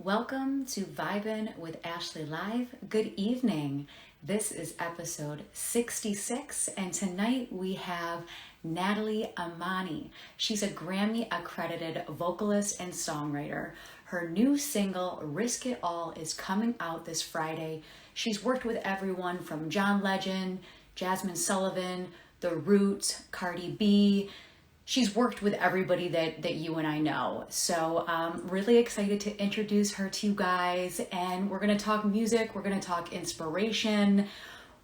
Welcome to Vibin with Ashley Live. Good evening. This is episode 66, and tonight we have Natalie Imani. She's a Grammy-accredited vocalist and songwriter. Her new single, Risk It All, is coming out this Friday. She's worked with everyone from John Legend, Jazmine Sullivan, The Roots, Cardi B. She's worked with everybody that you and I know. So really excited to introduce her to you guys. And we're going to talk music. We're going to talk inspiration.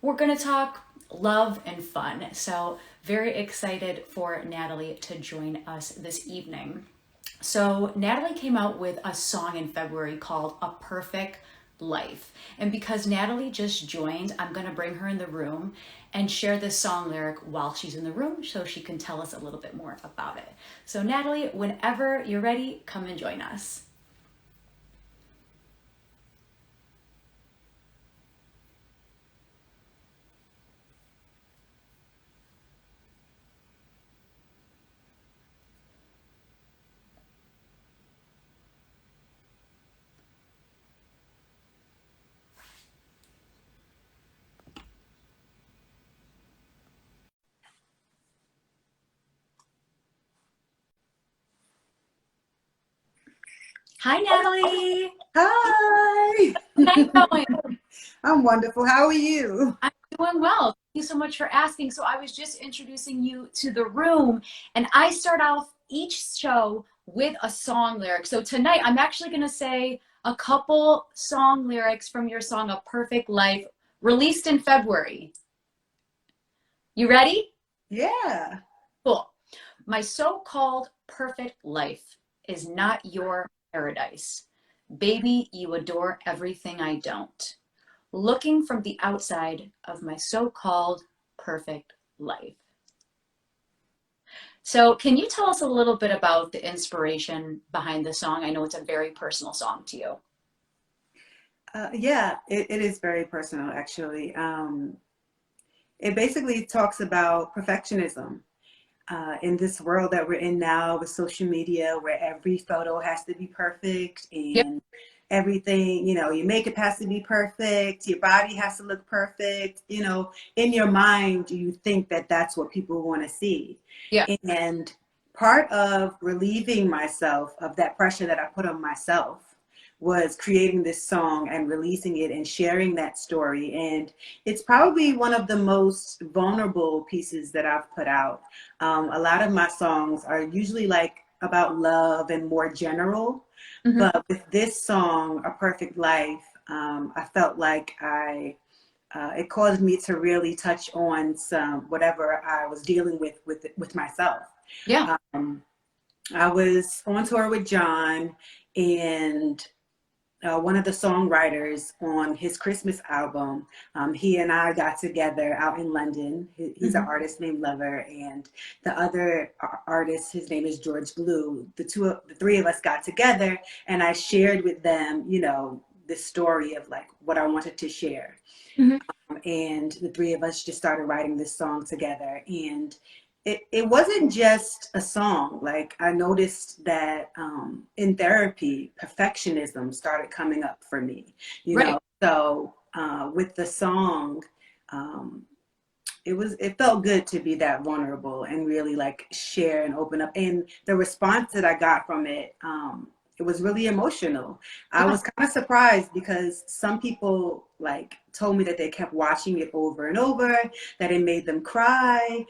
We're going to talk love and fun. So very excited for Natalie to join us this evening. So Natalie came out with a song in February called A Perfect Life. And because Natalie just joined, I'm going to bring her in the room and share this song lyric while she's in the room so she can tell us a little bit more about it. So Natalie, whenever you're ready, come and join us. Hi, Natalie. Hi. How's it going? I'm wonderful. How are you? I'm doing well. Thank you so much for asking. So I was just introducing you to the room, and I start off each show with a song lyric. So tonight I'm actually going to say a couple song lyrics from your song A Perfect Life, released in February. You ready? Yeah. Cool. My so-called perfect life is not your paradise. Baby, you adore everything I don't. Looking from the outside of my so-called perfect life. So can you tell us a little bit about the inspiration behind the song? I know it's a very personal song to you. Yeah, it is very personal, actually. It basically talks about perfectionism. In this world that we're in now with social media, where every photo has to be perfect Yep. and everything, your makeup has to be perfect, your body has to look perfect, in your mind, you think that that's what people want to see. Yeah. And part of relieving myself of that pressure that I put on myself was creating this song and releasing it and sharing that story. And it's probably one of the most vulnerable pieces that I've put out. A lot of my songs are usually like about love and more general, Mm-hmm. but with this song, A Perfect Life, I felt like it caused me to really touch on some whatever I was dealing with myself. Yeah. I was on tour with John, and one of the songwriters on his Christmas album, he and I got together out in London. He's an Mm-hmm. artist named Lover, and the other artist, his name is George Blue. The three of us got together, and I shared with them, the story of like what I wanted to share. Mm-hmm. And the three of us just started writing this song together, and it wasn't just a song. Like, I noticed that in therapy, perfectionism started coming up for me, Right. so with the song, it felt good to be that vulnerable and really like share and open up. And the response that I got from it, it was really emotional. I Yeah. was kind of surprised because some people like told me that they kept watching it over and over, that it made them cry.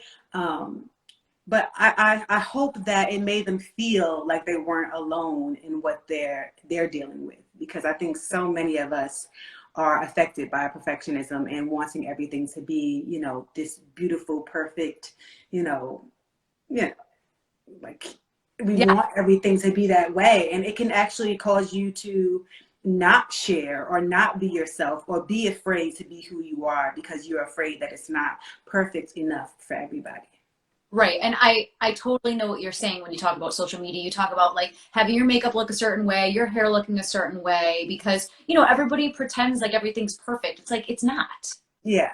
But I hope that it made them feel like they weren't alone in what they're dealing with, because I think so many of us are affected by perfectionism and wanting everything to be, this beautiful, perfect, you know, you know, like we Yeah. want everything to be that way. And it can actually cause you to not share or not be yourself or be afraid to be who you are because you're afraid that it's not perfect enough for everybody. Right. And I totally know what you're saying when you talk about social media. You talk about like having your makeup look a certain way, your hair looking a certain way, because, everybody pretends like everything's perfect. It's like, it's not. Yeah.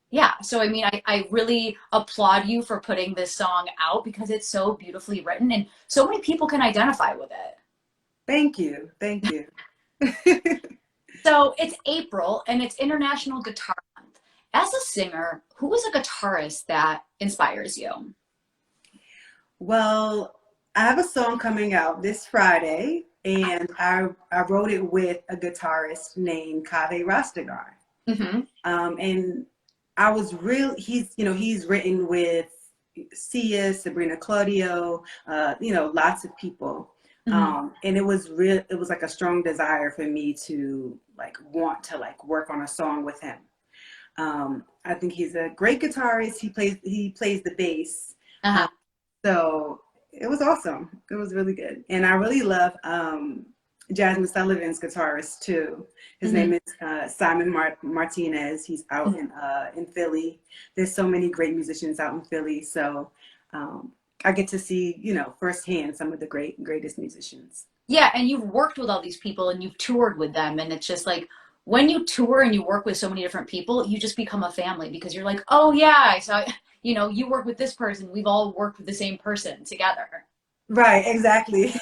Yeah. So, I mean, I really applaud you for putting this song out because it's so beautifully written and so many people can identify with it. Thank you. Thank you. So it's April and it's International Guitar Month. As a singer, who is a guitarist that inspires you? Well, I have a song coming out this Friday, and I wrote it with a guitarist named Kaveh Rastegar. Mm-hmm. And I was he's written with Sia, Sabrina Claudio, lots of people. Mm-hmm. And it was like a strong desire for me to like want to like work on a song with him. I think he's a great guitarist. He plays the bass. Uh-huh. So it was awesome. It was really good. And I really love Jazmine Sullivan's guitarist too. His name is Simon Martinez. He's out in Philly. There's so many great musicians out in Philly. So I get to see, firsthand some of the greatest musicians. Yeah, and you've worked with all these people and you've toured with them, and it's just like when you tour and you work with so many different people, you just become a family because you're like, oh yeah, so you work with this person, we've all worked with the same person together. Right, exactly.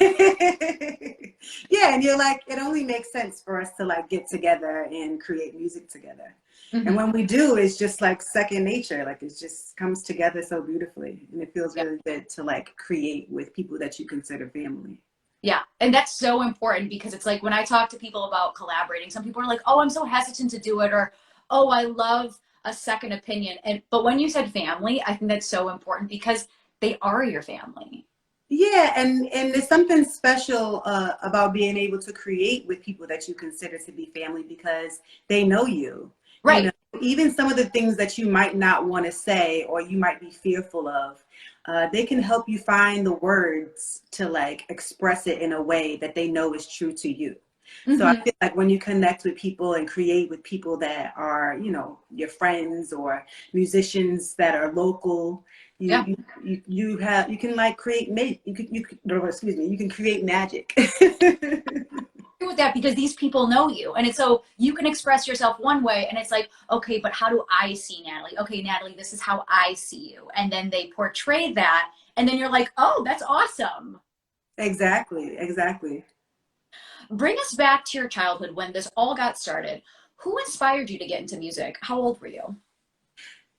Yeah, and you're like, it only makes sense for us to like get together and create music together. Mm-hmm. And when we do, it's just like second nature. Like it just comes together so beautifully, and it feels really good to like create with people that you consider family. Yeah, and that's so important because it's like when I talk to people about collaborating, some people are like, oh, I'm so hesitant to do it, or oh, I love a second opinion. But when you said family, I think that's so important because they are your family. Yeah, and there's something special about being able to create with people that you consider to be family because they know you. Right. Even some of the things that you might not want to say or you might be fearful of, they can help you find the words to like express it in a way that they know is true to you. So I feel like when you connect with people and create with people that are, your friends or musicians that are local, you can like create you can create magic. With that because these people know you, and it's so you can express yourself one way, and it's like, okay, but how do I see Natalie? Okay, Natalie, this is how I see you, and then they portray that, and then you're like, oh, that's awesome. Exactly. Bring us back to your childhood when this all got started. Who inspired you to get into music? How old were you?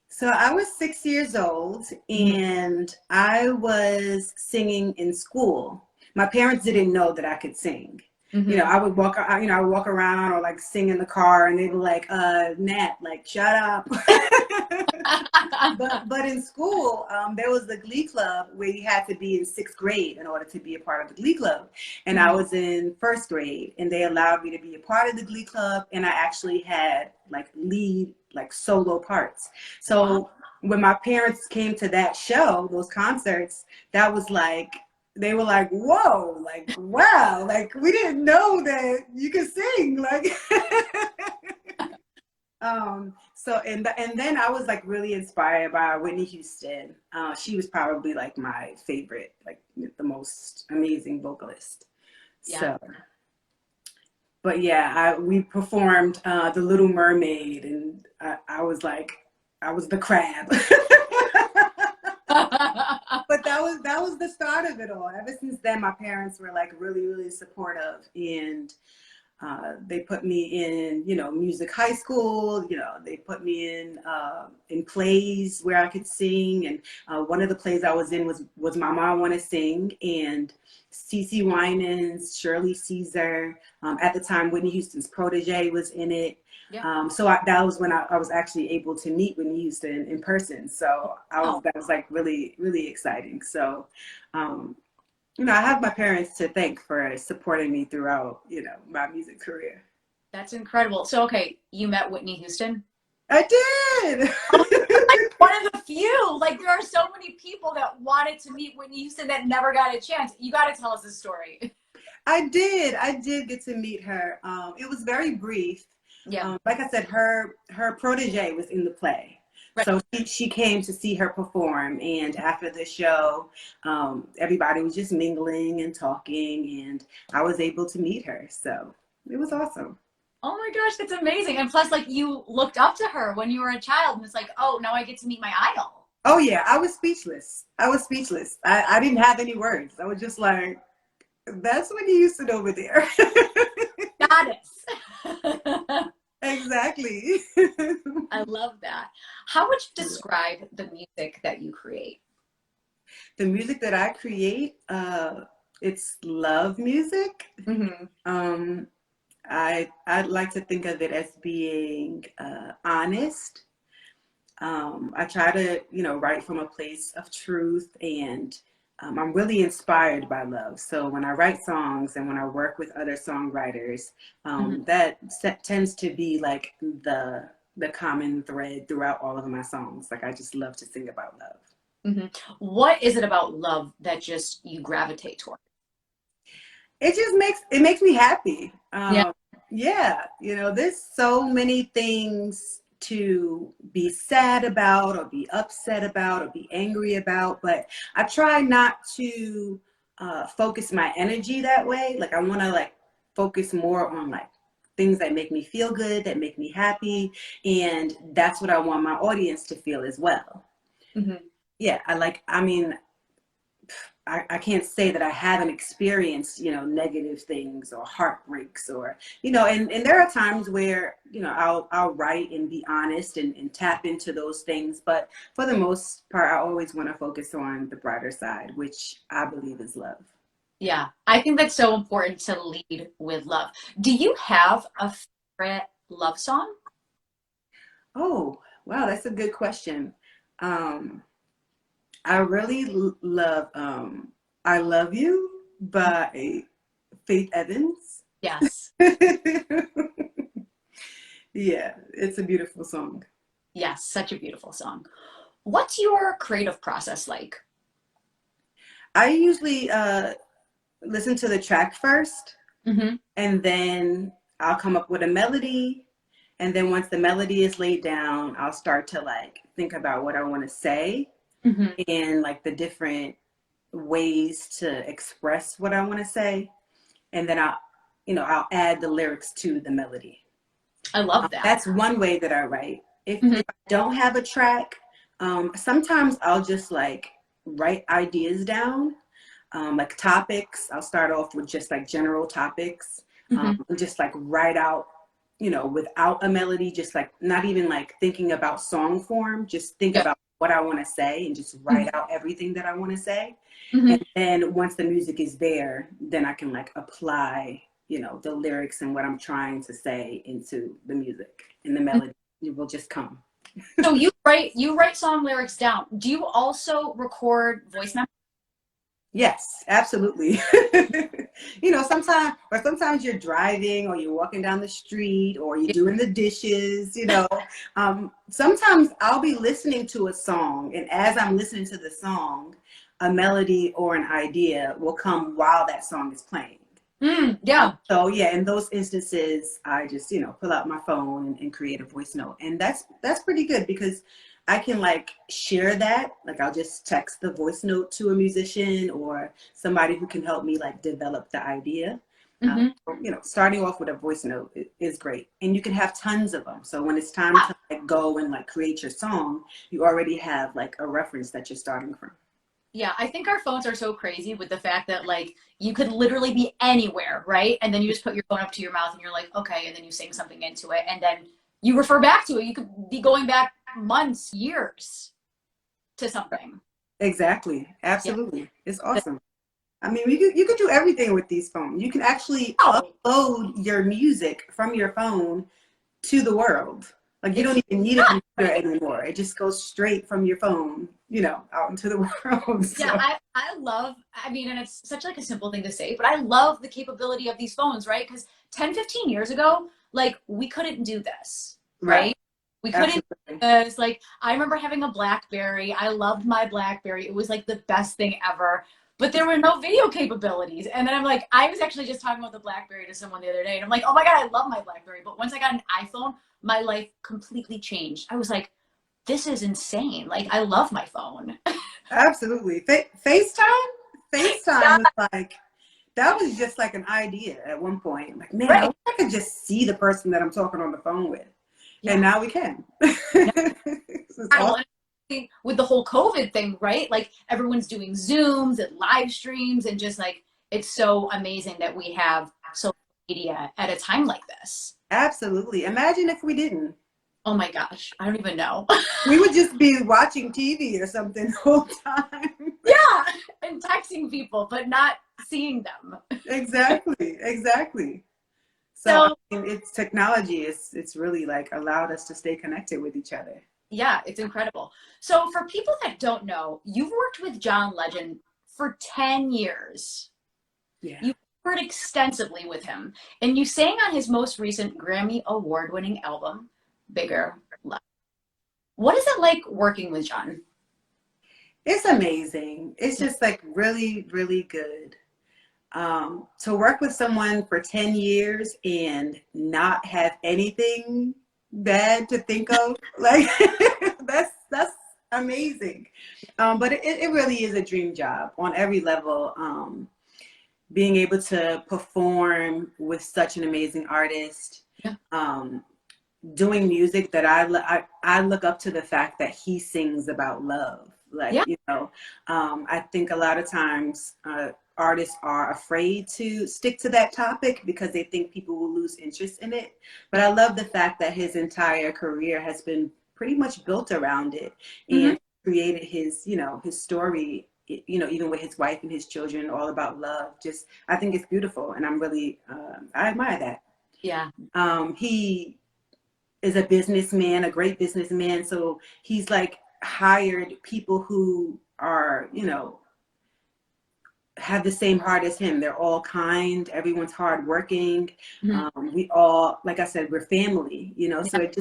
So I was 6 years old, and I was singing in school. My parents didn't know that I could sing. I would walk around or like sing in the car, and they were like, Nat, like, shut up. But in school, there was the Glee Club where you had to be in 6th grade in order to be a part of the Glee Club. And I was in 1st grade, and they allowed me to be a part of the Glee Club. And I actually had like lead, like solo parts. So when my parents came to that show, those concerts, that was like, they were like, whoa, like, wow, like we didn't know that you could sing, like. And then I was like really inspired by Whitney Houston. She was probably like my favorite, like the most amazing vocalist. Yeah. So, but yeah, we performed The Little Mermaid, and I was the crab. But that was the start of it all. Ever since then, my parents were like really, really supportive, and they put me in, music high school. They put me in plays where I could sing. And one of the plays I was in was My Mom Wanna Sing, and CeCe Winans, Shirley Caesar. At the time, Whitney Houston's protege was in it. Yeah. So that was when I was actually able to meet Whitney Houston in person. So that was like really, really exciting. So, I have my parents to thank for supporting me throughout, my music career. That's incredible. So, okay, you met Whitney Houston? I did. Like one of the few. Like there are so many people that wanted to meet Whitney Houston that never got a chance. You got to tell us this story. I did get to meet her. It was very brief. Yeah. Like I said, her protege was in the play. Right. So she came to see her perform, and after the show, everybody was just mingling and talking, and I was able to meet her. So it was awesome. Oh my gosh, that's amazing. And plus, like, you looked up to her when you were a child, and it's like, oh, now I get to meet my idol. Oh yeah, I was speechless. I didn't have any words. I was just like, That's Whitney Houston over there. Goddess. Exactly. I love that. How would you describe the music that you create? The music that I create, it's love music. Mm-hmm. I'd like to think of it as being honest. I try to, write from a place of truth, and I'm really inspired by love. So when I write songs and when I work with other songwriters, that tends to be like the common thread throughout all of my songs. Like I just love to sing about love. Mm-hmm. What is it about love that just you gravitate toward? It just makes me happy. Yeah. Yeah, there's so many things to be sad about or be upset about or be angry about, but I try not to focus my energy that way. Like I want to like focus more on like things that make me feel good, that make me happy, and that's what I want my audience to feel as well. Mm-hmm. Yeah, I can't say that I haven't experienced, negative things or heartbreaks or, and there are times where, I'll write and be honest and tap into those things. But for the most part, I always want to focus on the brighter side, which I believe is love. Yeah, I think that's so important to lead with love. Do you have a favorite love song? Oh, wow, that's a good question. I really love I Love You by Faith Evans. Yes. Yeah, it's a beautiful song. Yes, such a beautiful song. What's your creative process like? I usually listen to the track first, Mm-hmm. and then I'll come up with a melody. And then once the melody is laid down, I'll start to like think about what I want to say, Mm-hmm. and like the different ways to express what I want to say. And then I'll add the lyrics to the melody. I love that. That's one way that I write. Mm-hmm. If I don't have a track, sometimes I'll just like write ideas down, like topics. I'll start off with just like general topics, and just like write out, without a melody, just like not even like thinking about song form, just think about what I want to say and just write out everything that I want to say. Mm-hmm. And then once the music is there, then I can like apply, the lyrics and what I'm trying to say into the music, and the melody will just come. So you write song lyrics down. Do you also record voice memos? Yes, absolutely. Sometimes you're driving or you're walking down the street or you're doing the dishes, sometimes I'll be listening to a song, and as I'm listening to the song, a melody or an idea will come while that song is playing. Yeah. So yeah, in those instances, I just, pull out my phone and create a voice note. And that's pretty good because I can like share that. Like I'll just text the voice note to a musician or somebody who can help me like develop the idea. Starting off with a voice note is great, and you can have tons of them. So when it's time to like go and like create your song, you already have like a reference that you're starting from. Yeah, I think our phones are so crazy with the fact that like you could literally be anywhere, right? And then you just put your phone up to your mouth and you're like, okay, and then you sing something into it, and then you refer back to it. You could be going back months, years to something. Exactly. Absolutely. Yeah. It's awesome. I mean, you could do everything with these phones. You can actually upload your music from your phone to the world. Like you don't even need a computer anymore. It just goes straight from your phone, out into the world. So. Yeah, and it's such like a simple thing to say, but I love the capability of these phones, right? Because 10, 15 years ago, like we couldn't do this, right? We couldn't do this. Like I remember having a BlackBerry. I loved my BlackBerry. It was like the best thing ever. But there were no video capabilities. And then I'm like, I was actually just talking about the BlackBerry to someone the other day. And I'm like, oh my God, I love my BlackBerry. But once I got an iPhone, my life completely changed. I was like, this is insane. Like, I love my phone. Absolutely. FaceTime was like, that was just like an idea at one point. Like, man, I wish I could just see the person that I'm talking on the phone with. Yeah. And now we can. Awesome. With the whole COVID thing, right? Like everyone's doing Zooms and live streams and just like it's so amazing that we have social media at a time like this. Absolutely. Imagine if we didn't. Oh my gosh, I don't even know. We would just be watching TV or something the whole time. Yeah, and texting people, but not seeing them. Exactly, exactly. So So, I mean, it's technology. It's really like allowed us to stay connected with each other. yeah, it's incredible. So, for people that don't know, you've worked with John Legend for 10 years. Yeah. You worked extensively with him, and you sang on his most recent Grammy Award-winning album, Bigger Love. What is it like working with John? It's amazing. It's just like really, really good. To work with someone for 10 years and not have anything bad to think of, like that's amazing. But it really is a dream job on every level. Being able to perform with such an amazing artist, Yeah. doing music that I look up to the fact that he sings about love. Like, Yeah. you know, I think a lot of times artists are afraid to stick to that topic because they think people will lose interest in it. But I love the fact that his entire career has been pretty much built around it, and created his, you know, his story, you know, even with his wife and his children, all about love. Just, I think it's beautiful, and I'm really, I admire that. Yeah. He is a businessman, a great businessman. So he's like hired people who are, you know, have the same heart as him. They're all kind. Everyone's hardworking. We all, like I said, we're family, you know, so it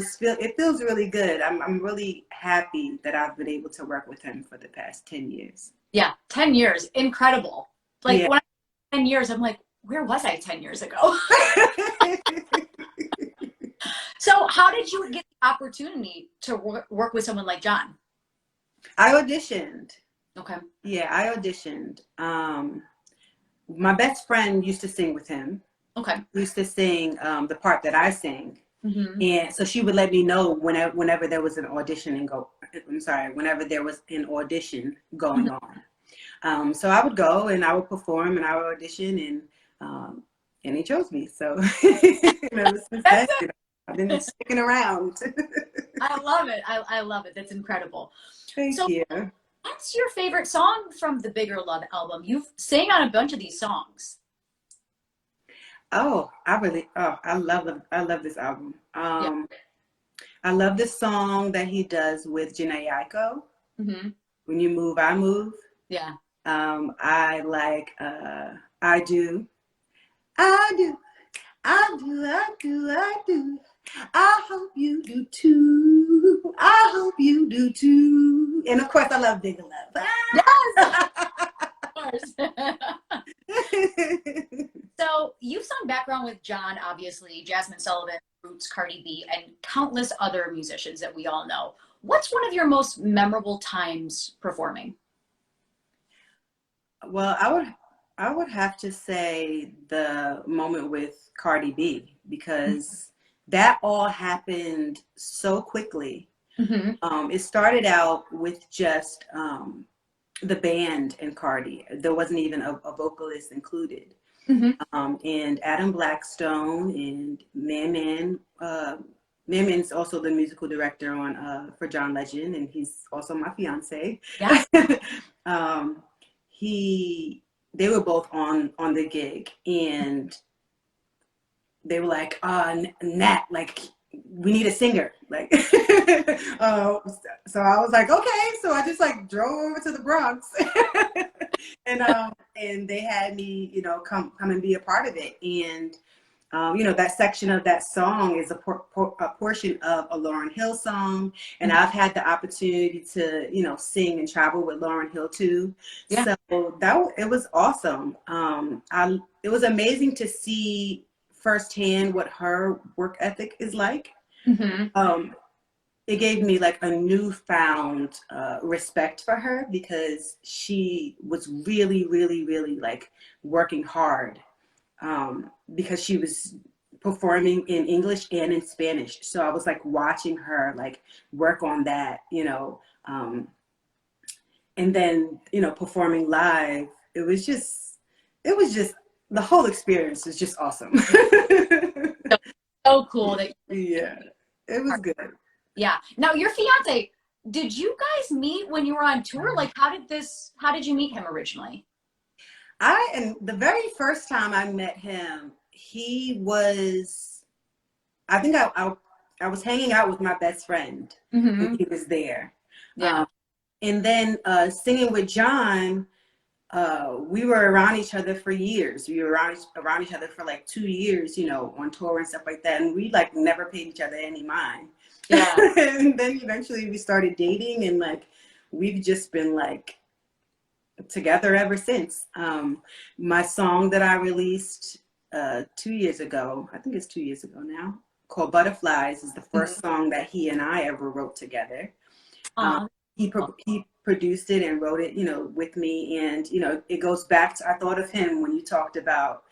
feels really good. I'm really happy that I've been able to work with him for the past 10 years. Yeah. 10 years. Incredible. Like, Yeah. when I 10 years, I'm like, where was I 10 years ago? So how did you get the opportunity to work with someone like John? I auditioned. Okay. Yeah, I auditioned. My best friend used to sing with him. Okay. Used to sing the part that I sang. Mm-hmm. And so she would let me know whenever there was an audition whenever there was an audition going on. So I would go and I would perform and I would audition, and he chose me. So since then, I've been sticking around. I love it. I love it. That's incredible. Thank you. What's your favorite song from the Bigger Love album? You've sang on a bunch of these songs. I love this album. Yeah. I love the song that he does with Jhené Aiko. Mm-hmm. When You Move, I Move. Yeah. I like I Do. I do. I do. I do. I do. I hope you do too. I hope you do too. And of course, I love Bigger Love. Yes. Of course. So you've sung background with John, obviously, Jazmine Sullivan, Roots, Cardi B, and countless other musicians that we all know. What's one of your most memorable times performing? Well, I would have to say the moment with Cardi B, because that all happened so quickly. Mm-hmm. It started out with just the band and Cardi. There wasn't even a vocalist included. Mm-hmm. And Adam Blackstone and Man. Man's also the musical director on for John Legend, and he's also my fiance. Yeah. They were both on the gig, and they were like, Nat, like, we need a singer. Like, so I was like, okay. So I just like drove over to the Bronx, and they had me, you know, come and be a part of it. And you know, that section of that song is a portion of a Lauryn Hill song. And I've had the opportunity to, you know, sing and travel with Lauryn Hill too. Yeah. So it was awesome. It was amazing to see firsthand what her work ethic is like. Mm-hmm. It gave me like a newfound respect for her, because she was really, really, really like working hard. Because she was performing in English and in Spanish. So I was like watching her like work on that, you know, and then, you know, performing live. It was just it was just, the whole experience was just awesome. So, so cool that Yeah, it was good. yeah. Now your fiance, did you guys meet when you were on tour? Like how did you meet him originally? And the very first time I met him, he was, I think I was hanging out with my best friend when he was there. Yeah. And then singing with John, we were around each other for years. We were around each other for like 2 years, you know, on tour and stuff like that. And we like never paid each other any mind. Yeah. And then eventually we started dating, and like we've just been like together ever since. My song that I released 2 years ago, I think it's 2 years ago now, called Butterflies, is the first song that he and I ever wrote together. He produced it and wrote it, you know, with me. And, you know, it goes back to, I thought of him when we talked about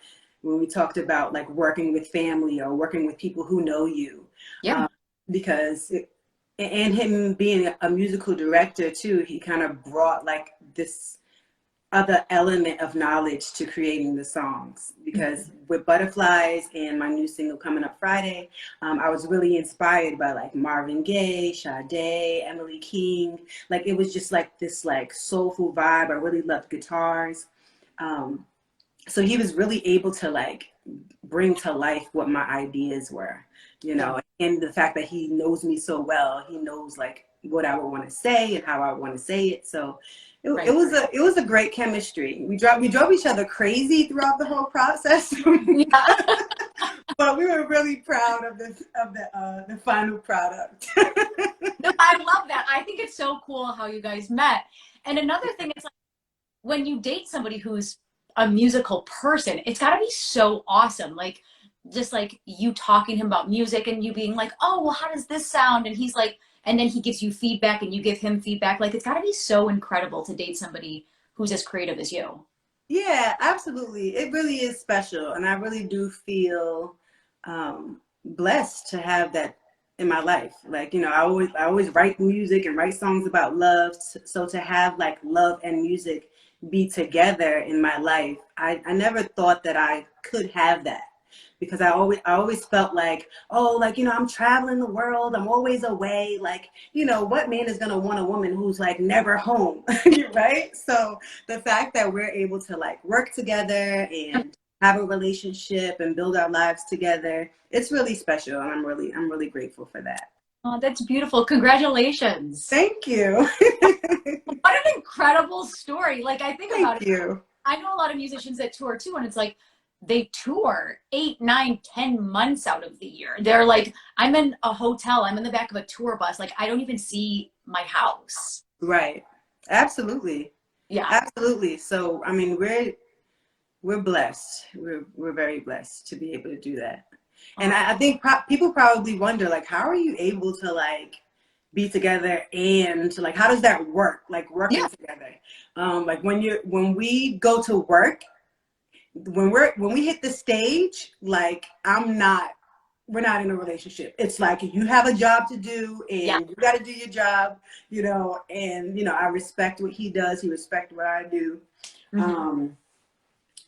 like working with family or working with people who know you. Yeah. And him being a musical director too, he kind of brought like this other element of knowledge to creating the songs, because with Butterflies and my new single coming up Friday, I was really inspired by like Marvin Gaye, Sade, Emily King. Like it was just like this like soulful vibe. I really loved guitars. So he was really able to like bring to life what my ideas were, you know, and the fact that he knows me so well, he knows like what I would want to say and how I want to say it. So it was a great chemistry. We drove each other crazy throughout the whole process. But we were really proud of the final product. No, I love that. I think it's so cool how you guys met. And another thing is like when you date somebody who's a musical person, it's got to be so awesome. Like just like you talking to him about music and you being like, oh, well, how does this sound? And he's like, and then he gives you feedback and you give him feedback. Like it's got to be so incredible to date somebody who's as creative as you. Yeah, absolutely. It really is special. And I really do feel blessed to have that in my life. Like, you know, I always write music and write songs about love. So to have like love and music be together in my life, I never thought that I could have that. Because I always felt like, oh, like, you know, I'm traveling the world. I'm always away. Like, you know, what man is going to want a woman who's like never home, right? So the fact that we're able to like work together and have a relationship and build our lives together, it's really special. And I'm really grateful for that. Oh, that's beautiful. Congratulations. Thank you. What an incredible story. Like I think about Thank you. I know a lot of musicians that tour too, and it's like, they tour 8, 9, 10 months out of the year. They're like, I'm in a hotel. I'm in the back of a tour bus. Like, I don't even see my house. Right. Absolutely. Yeah. Absolutely. So, I mean, we're blessed. We're very blessed to be able to do that. And I think people probably wonder, like, how are you able to, like, be together and, like, how does that work? Like, working together. Like, when we go to work, when we hit the stage, like we're not in a relationship. It's like you have a job to do and you got to do your job, you know, and, you know, I respect what he does. He respects what I do. And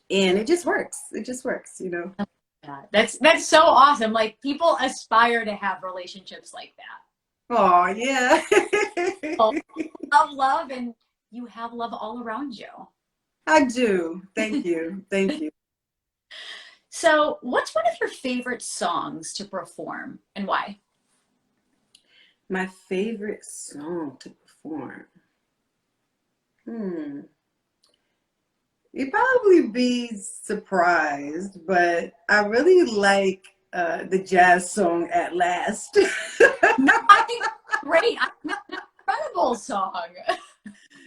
it just works. It just works, you know. Yeah, that's so awesome. Like people aspire to have relationships like that. Oh, yeah. Love love, and you have love all around you. I do. Thank you. Thank you. So what's one of your favorite songs to perform and why? My favorite song to perform. You'd probably be surprised, but I really like the jazz song At Last. No, I think it's great. It's an incredible song.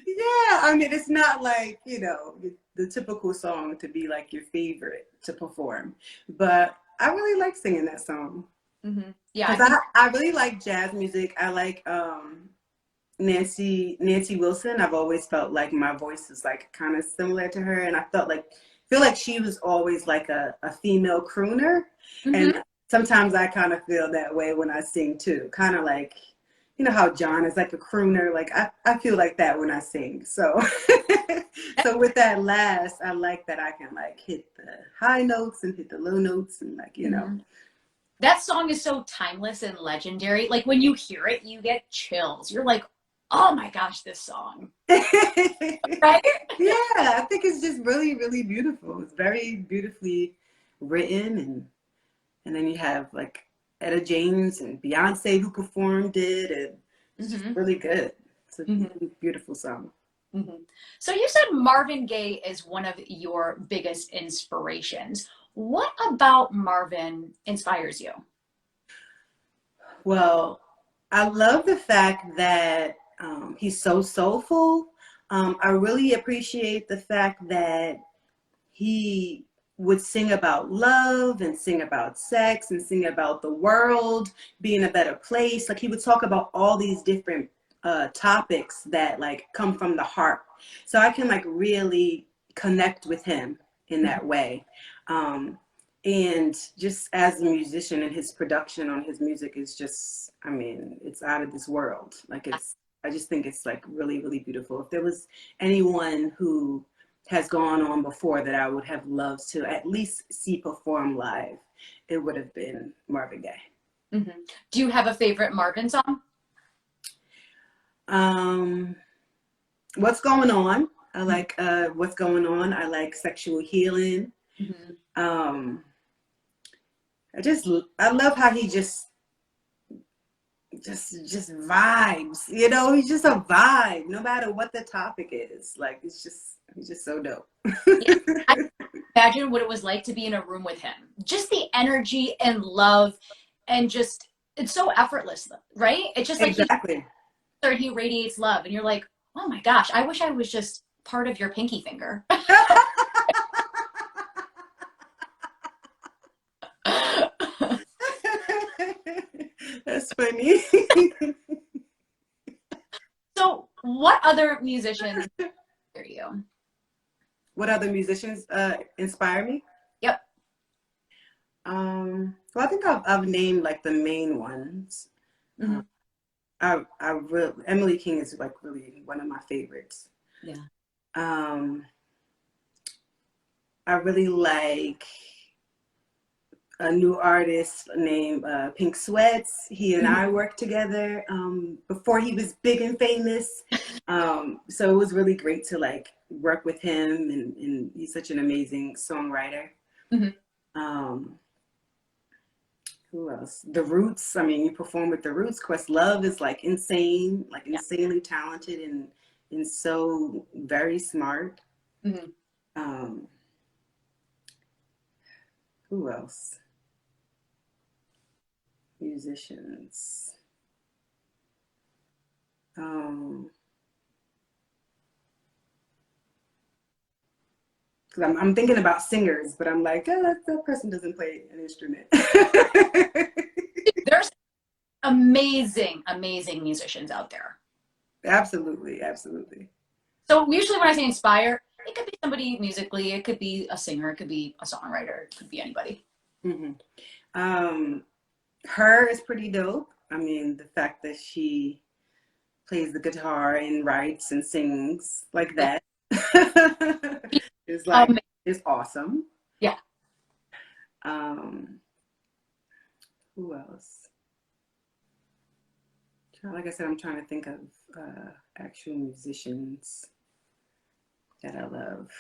Yeah, I mean, it's not like, you know, the typical song to be like your favorite to perform, but I really like singing that song. Yeah, because I really like jazz music. I like Nancy Wilson. I've always felt like my voice is like kind of similar to her, and I feel like she was always like a female crooner, and sometimes I kind of feel that way when I sing too. Kind of like, you know how John is like a crooner. Like I feel like that when I sing. So so with that last, I like that I can like hit the high notes and hit the low notes and like, you know. Mhm. That song is so timeless and legendary. Like when you hear it, you get chills. You're like, oh my gosh, this song. Right? Yeah, I think it's just really, really beautiful. It's very beautifully written, and then you have like Etta James and Beyonce who performed it, and it's just Mm-hmm. really good. It's a Mm-hmm. beautiful song. Mm-hmm. So you said Marvin Gaye is one of your biggest inspirations. What about Marvin inspires you? Well, I love the fact that he's so soulful. I really appreciate the fact that he would sing about love and sing about sex and sing about the world being a better place. Like he would talk about all these different topics that like come from the heart. So I can like really connect with him in that way. And just as a musician, and his production on his music is just, I mean, it's out of this world. Like I just think it's like really, really beautiful. If there was anyone who has gone on before that I would have loved to at least see perform live, it would have been Marvin Gaye. Mm-hmm. Do you have a favorite Marvin song? What's Going On? I like What's Going On. I like Sexual Healing. Mm-hmm. I love how he just vibes. You know, he's just a vibe, no matter what the topic is. Like he's just so dope. Yeah. I imagine what it was like to be in a room with him. Just the energy and love, and just it's so effortless, right? It's just like Exactly. he radiates love, and you're like, oh my gosh, I wish I was just part of your pinky finger. That's funny. So, what other musicians inspire you? What other musicians inspire me? Yep. Well, I think I've named like the main ones. Mm-hmm. Emily King is like really one of my favorites. Yeah. I really like a new artist named Pink Sweats. He and I worked together before he was big and famous. So it was really great to like work with him, and he's such an amazing songwriter. Mm-hmm. Who else? The Roots. I mean, you perform with The Roots. Questlove is like insane, like insanely talented and so very smart. Mm-hmm. Who else? Musicians. Because I'm thinking about singers, but I'm like, oh, that person doesn't play an instrument. There's amazing, amazing musicians out there. Absolutely, absolutely. So usually when I say inspire, it could be somebody musically, it could be a singer, it could be a songwriter, it could be anybody. Mm-hmm. Her is pretty dope. I mean, the fact that she plays the guitar and writes and sings like that is like is awesome. Yeah. Who else? Like I said, I'm trying to think of actual musicians that I love.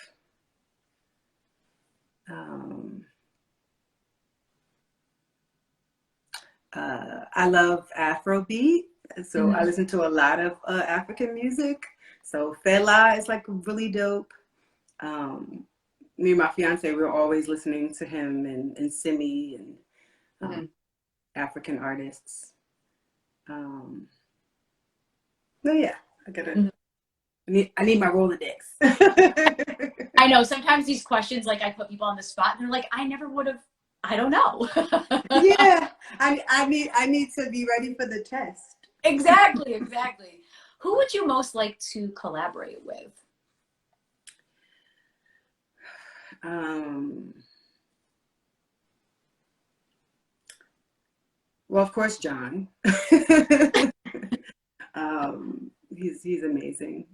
I love Afrobeat, so I listen to a lot of African music. So Fela is like really dope. Me and my fiance, we're always listening to him and Simi and African artists. So yeah, I need my Rolodex. I know sometimes these questions, like I put people on the spot and they're like, I never would have, I don't know. Yeah, I need to be ready for the test. Exactly. Who would you most like to collaborate with? Well, of course, John. he's amazing.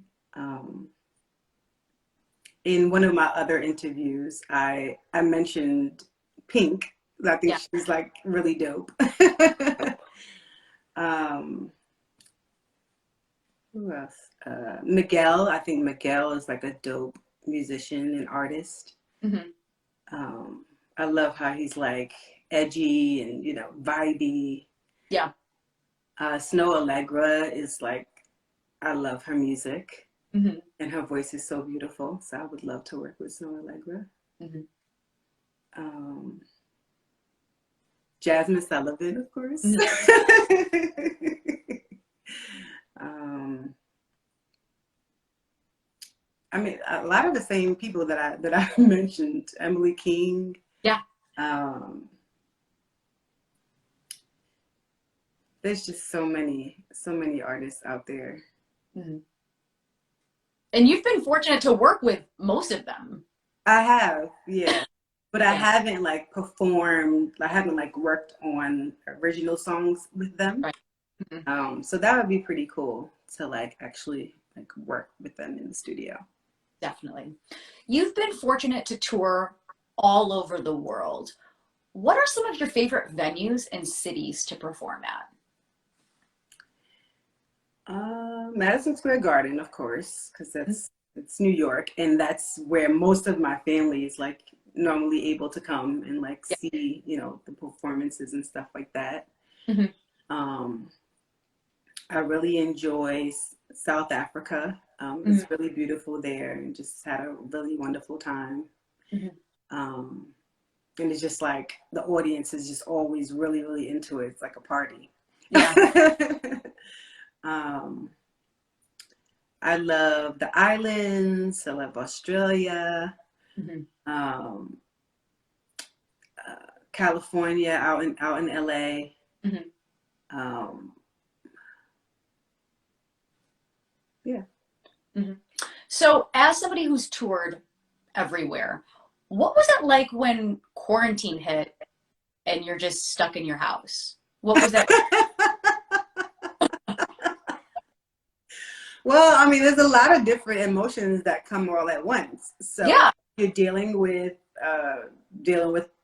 In one of my other interviews, I mentioned Pink. I think Yeah. she's like really dope. Who else? Miguel. I think Miguel is like a dope musician and artist. Mm-hmm. I love how he's like edgy and, you know, vibey. Yeah. Snow Allegra is like, I love her music. Mm-hmm. And her voice is so beautiful. So I would love to work with Snow Allegra. Mm-hmm. Jazmine Sullivan, of course. Mm-hmm. I mean, a lot of the same people that I mentioned. Emily King. Yeah. There's just so many artists out there. Mm-hmm. And you've been fortunate to work with most of them. I have, yeah. But Yeah. I haven't like performed, I haven't like worked on original songs with them. Right. Mm-hmm. So that would be pretty cool to like actually like work with them in the studio. Definitely. You've been fortunate to tour all over the world. What are some of your favorite venues and cities to perform at? Madison Square Garden, of course, because it's New York, and that's where most of my family is like normally able to come and like see, you know, the performances and stuff like that. Mm-hmm. I really enjoy South Africa. It's really beautiful there, and just had a really wonderful time. Mm-hmm. And it's just like the audience is just always really, really into it. It's like a party. Yeah. I love the islands. I love Australia. Mm-hmm. California, out in LA. Mm-hmm. Yeah. Mm-hmm. So as somebody who's toured everywhere, what was it like when quarantine hit and you're just stuck in your house? What was that? Well, I mean, there's a lot of different emotions that come all at once. So Yeah. You're dealing with,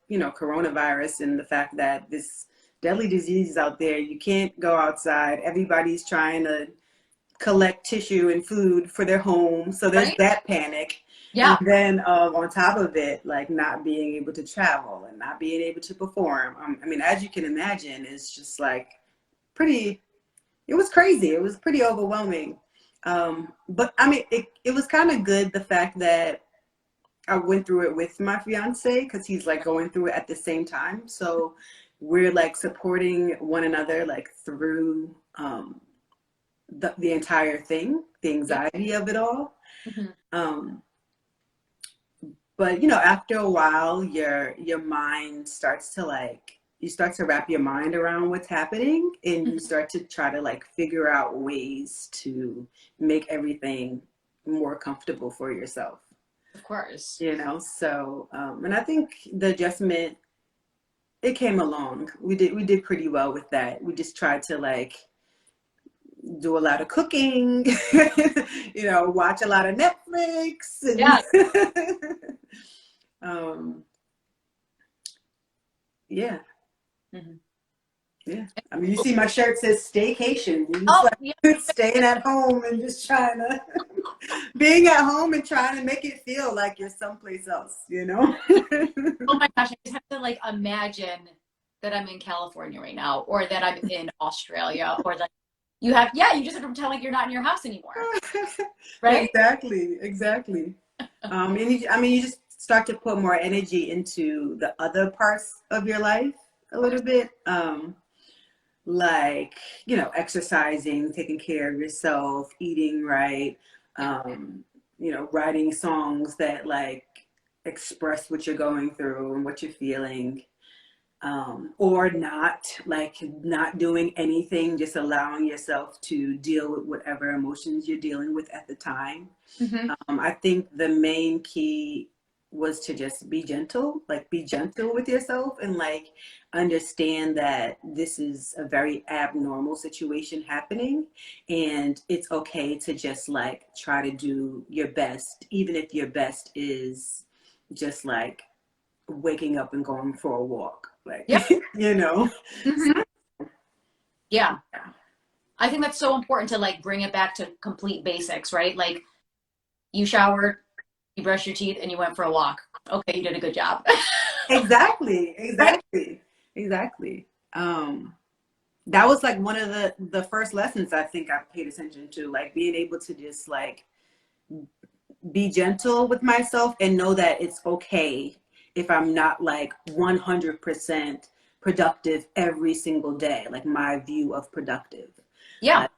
you know, coronavirus and the fact that this deadly disease is out there. You can't go outside. Everybody's trying to collect tissue and food for their home. So there's that panic. Yeah. And then on top of it, like not being able to travel and not being able to perform. I mean, as you can imagine, it's just like it was crazy. It was pretty overwhelming. But I mean, it was kind of good, the fact that I went through it with my fiance, because he's like going through it at the same time. So we're like supporting one another like through the entire thing, the anxiety of it all. Mm-hmm. But you know, after a while, your mind starts to like, you start to wrap your mind around what's happening, and you start to try to like figure out ways to make everything more comfortable for yourself. Of course. You know, so and I think the adjustment, it came along. We did pretty well with that. We just tried to like do a lot of cooking, you know, watch a lot of Netflix. And Yeah. Yeah. Mm-hmm. Yeah. I mean, you see my shirt says staycation. You're just yeah. Staying at home and just trying to, being at home and trying to make it feel like you're someplace else, you know? Oh my gosh, I just have to like imagine that I'm in California right now, or that I'm in Australia, or that you just have to pretend like you're not in your house anymore. Right? Exactly. You just start to put more energy into the other parts of your life a little bit. Like, you know, exercising, taking care of yourself, eating right, you know, writing songs that like express what you're going through and what you're feeling, or not doing anything, just allowing yourself to deal with whatever emotions you're dealing with at the time. Mm-hmm. I think the main key was to just be gentle, like be gentle with yourself, and like understand that this is a very abnormal situation happening, and it's okay to just like try to do your best, even if your best is just like waking up and going for a walk, like, Yep. you know. Mm-hmm. Yeah. I think that's so important to like bring it back to complete basics, right? Like you showered, you brushed your teeth, and you went for a walk. Okay, you did a good job. Exactly, Right? exactly. That was like one of the first lessons I think I paid attention to, like being able to just like be gentle with myself and know that it's okay if I'm not like 100% productive every single day, like my view of productive. Yeah. Like,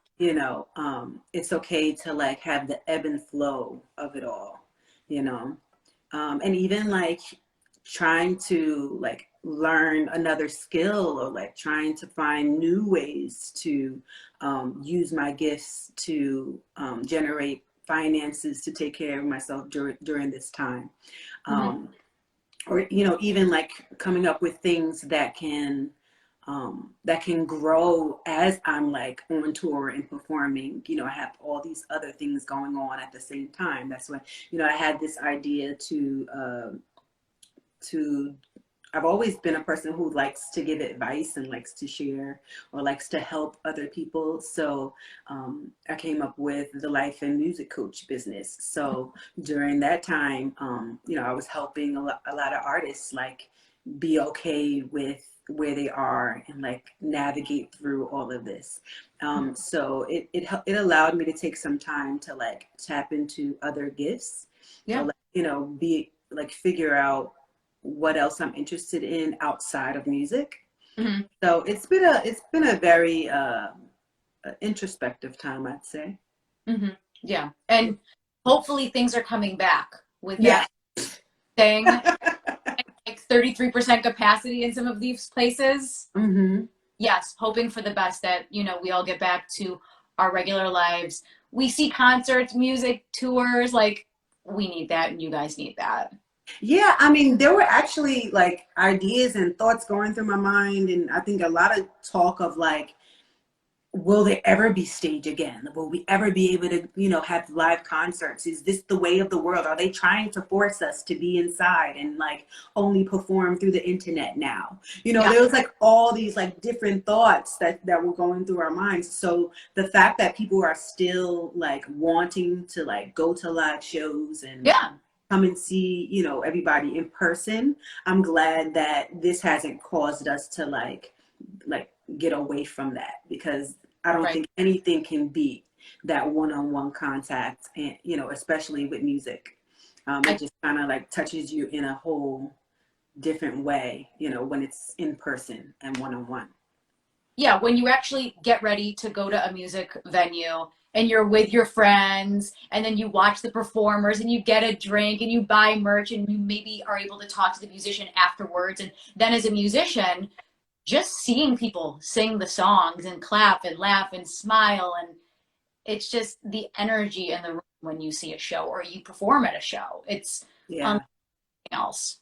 it's okay to like have the ebb and flow of it all, you know. And even like trying to like learn another skill, or like trying to find new ways to use my gifts to generate finances to take care of myself during this time. Mm-hmm. Or even like coming up with things that can grow as I'm like on tour and performing. I have all these other things going on at the same time. That's when I had this idea to I've always been a person who likes to give advice and likes to share or likes to help other people. So I came up with the life and music coach business. So during that time, I was helping a lot of artists like be okay with where they are and like navigate through all of this. So it allowed me to take some time to like tap into other gifts, or Yeah. like, be like figure out what else I'm interested in outside of music. Mm-hmm. So it's been a very introspective time, I'd say. Mm-hmm. Yeah. And hopefully things are coming back with Yeah. that thing, like 33% capacity in some of these places. Mm-hmm. Yes, hoping for the best that, we all get back to our regular lives. We see concerts, music, tours, like we need that and you guys need that. Yeah, I mean, there were actually like ideas and thoughts going through my mind, and I think a lot of talk of like, will there ever be stage again? Will we ever be able to, have live concerts? Is this the way of the world? Are they trying to force us to be inside and like only perform through the internet now? Yeah. There was like all these like different thoughts that were going through our minds. So the fact that people are still like wanting to like go to live shows and Yeah. come and see, everybody in person, I'm glad that this hasn't caused us to like get away from that, because I don't Right. think anything can beat that one-on-one contact, and especially with music. It just kind of like touches you in a whole different way, when it's in person and one-on-one. Yeah, when you actually get ready to go to a music venue and you're with your friends and then you watch the performers and you get a drink and you buy merch and you maybe are able to talk to the musician afterwards. And then as a musician, just seeing people sing the songs and clap and laugh and smile, and it's just the energy in the room when you see a show or you perform at a show. It's Yeah. something else.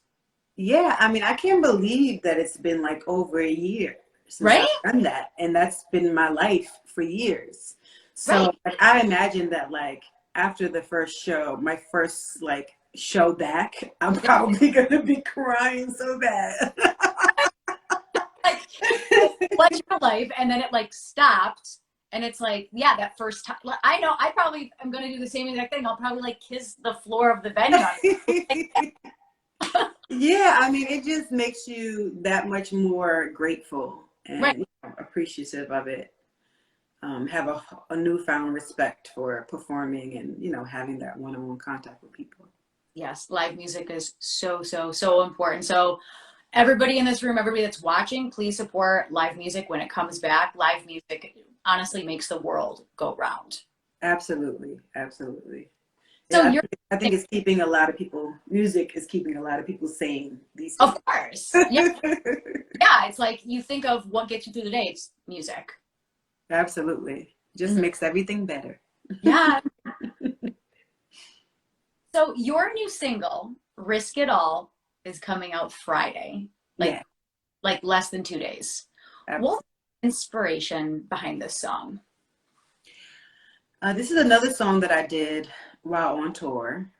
Yeah, I mean, I can't believe that it's been like over a year since Right? I've done that, and that's been my life for years. So Right. like, I imagine that like after the first show, my first like show back, I'm probably gonna be crying so bad. Like, what's your life? And then it like stopped. And it's like, yeah, that first time. I know I probably am going to do the same exact thing. I'll probably like kiss the floor of the venue. Yeah, I mean, it just makes you that much more grateful and Right. appreciative of it. Have a newfound respect for performing and, having that one-on-one contact with people. Yes, live music is so, so, so important. So everybody in this room, everybody that's watching, please support live music when it comes back. Live music honestly makes the world go round. Absolutely, absolutely. So Yeah, you're, I think it's keeping a lot of people. Music is keeping a lot of people sane these days. of course, yeah, yeah. It's like you think of what gets you through the day. It's music. Absolutely, just makes everything better. Yeah. So your new single Risk It All is coming out Friday, Yeah, like less than 2 days. absolutely. What's the inspiration behind this song? This is another song that I did while on tour.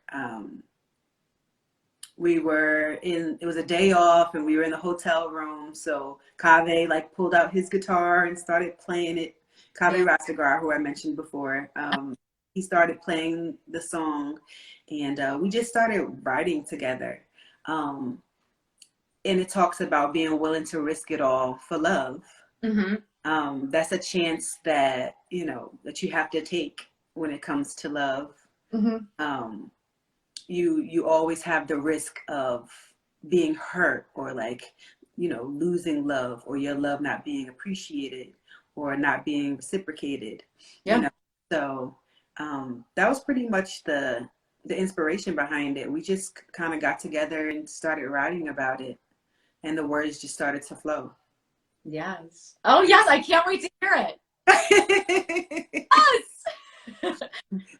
It was a day off and we were in the hotel room. So Kaveh like pulled out his guitar and started playing it. Kaveh Rastegar, who I mentioned before, he started playing the song and we just started writing together. And it talks about being willing to risk it all for love. Mm-hmm. That's a chance that, that you have to take when it comes to love. Mm-hmm. You always have the risk of being hurt or like, losing love or your love not being appreciated or not being reciprocated. Yeah. So that was pretty much the inspiration behind it. We just kind of got together and started writing about it, and the words just started to flow. Yes. Oh yes, I can't wait to hear it. Yes.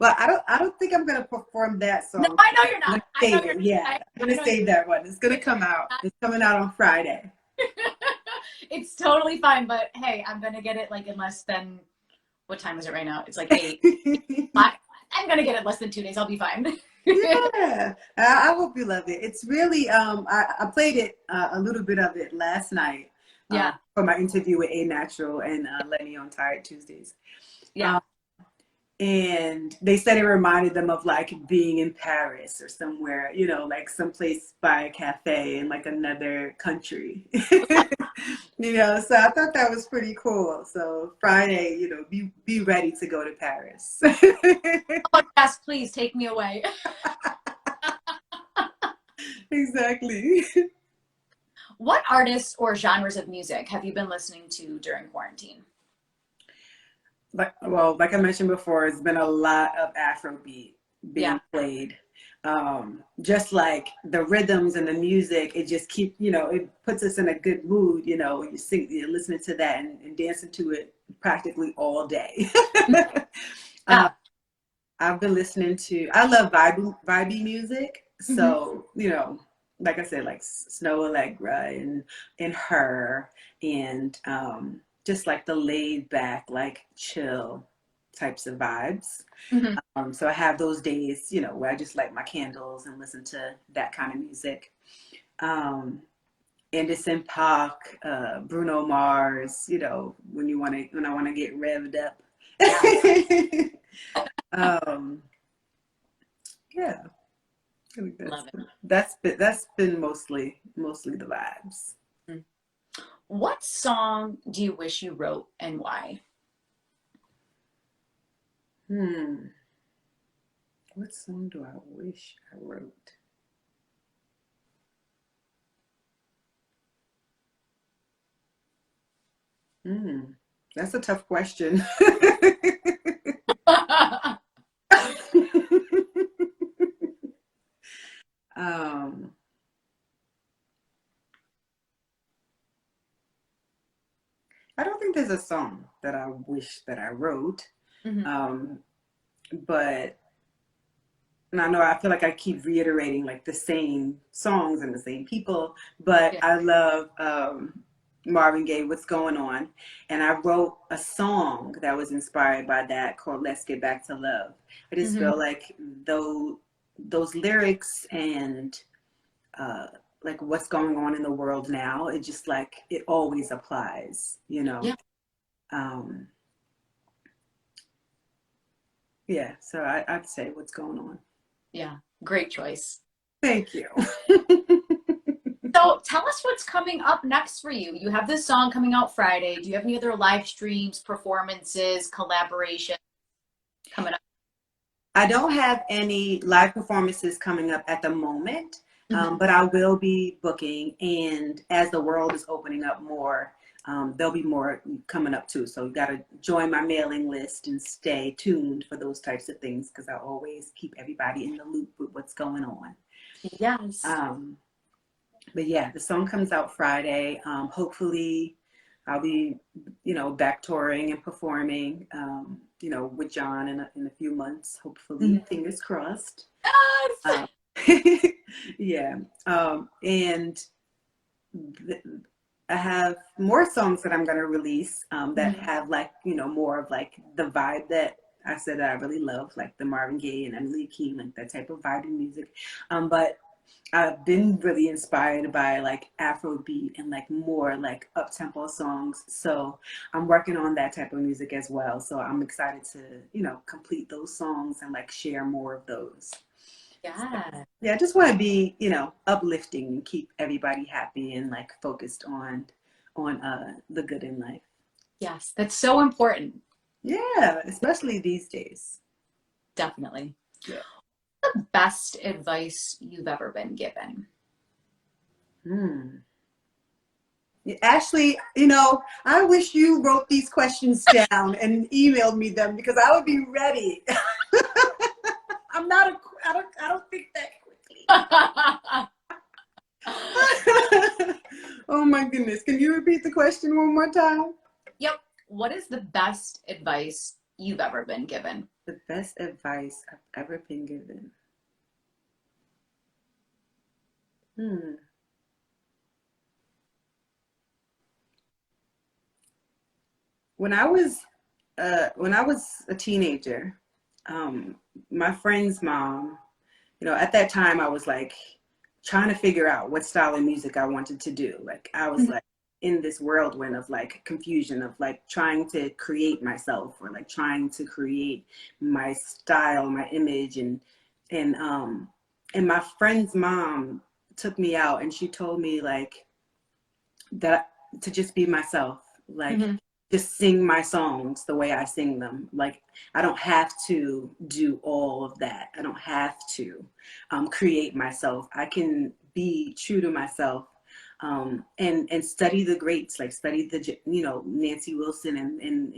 Well, I don't think I'm gonna perform that song. No, I know you're not. I'm gonna save that one. It's gonna come out. It's coming out on Friday. It's totally fine, but hey, I'm gonna get it like in less than, what time is it right now? It's like 8. I'm gonna get it less than 2 days. I'll be fine. Yeah, I hope you love it. It's really I played it a little bit of it last night. Yeah. For my interview with A Natural and Lenny on Tired Tuesdays. Yeah. And they said it reminded them of like being in Paris or somewhere, like someplace by a cafe in like another country. So I thought that was pretty cool. So Friday, be ready to go to Paris. Oh yes, please take me away. Exactly. What artists or genres of music have you been listening to during quarantine? Like I mentioned before, it's been a lot of Afrobeat being played. Just like the rhythms and the music, it just it puts us in a good mood, you're listening to that and dancing to it practically all day. I've been listening I love vibey music. So, like I said, like Snow Allegra and Her and just like the laid back, like chill types of vibes. Mm-hmm. So I have those days, where I just light my candles and listen to that kind of music. Anderson .Paak, Bruno Mars, when I want to get revved up. Yeah. Love it. That's been mostly the vibes. What song do you wish you wrote and why? What song do I wish I wrote? That's a tough question. I don't think there's a song that I wish that I wrote. But and I feel like I keep reiterating like the same songs and the same people, but I love Marvin Gaye, What's Going On. And I wrote a song that was inspired by that called Let's Get Back to Love. I just feel like those lyrics and like what's going on in the world now, it just like it always applies, so I'd say What's Going On. Yeah, great choice. Thank you. So tell us what's coming up next for you. You have this song coming out Friday. Do you have any other live streams, performances, collaborations coming up? I don't have any live performances coming up at the moment, but I will be booking. And as the world is opening up more, there'll be more coming up too. So you got to join my mailing list and stay tuned for those types of things, because I always keep everybody in the loop with what's going on. Yes. But yeah, the song comes out Friday. Hopefully I'll be, back touring and performing, with John in a few months, hopefully, fingers crossed. Yes. Yeah. And I have more songs that I'm going to release that have like, more of like the vibe that I said that I really love, like the Marvin Gaye and Emily King, like that type of vibing music. But I've been really inspired by like Afrobeat and like more like up-tempo songs. So I'm working on that type of music as well. So I'm excited to, complete those songs and like share more of those. Yeah. Yeah, I just want to be, uplifting and keep everybody happy and like focused on the good in life. Yes, that's so important. Yeah, especially these days. Definitely. Yeah. The best advice you've ever been given? Ashley, I wish you wrote these questions down and emailed me them because I would be ready. I don't think that quickly. Oh my goodness. Can you repeat the question one more time? Yep. What is the best advice you've ever been given? The best advice I've ever been given. When I was a teenager, my friend's mom, at that time I was like trying to figure out what style of music I wanted to do. Like I was like in this whirlwind of like confusion of like trying to create myself or like trying to create my style, my image, and my friend's mom took me out and she told me like that to just be myself, like just sing my songs the way I sing them. Like I don't have to do all of that. I don't have to create myself. I can be true to myself and study the greats, like study the Nancy Wilson and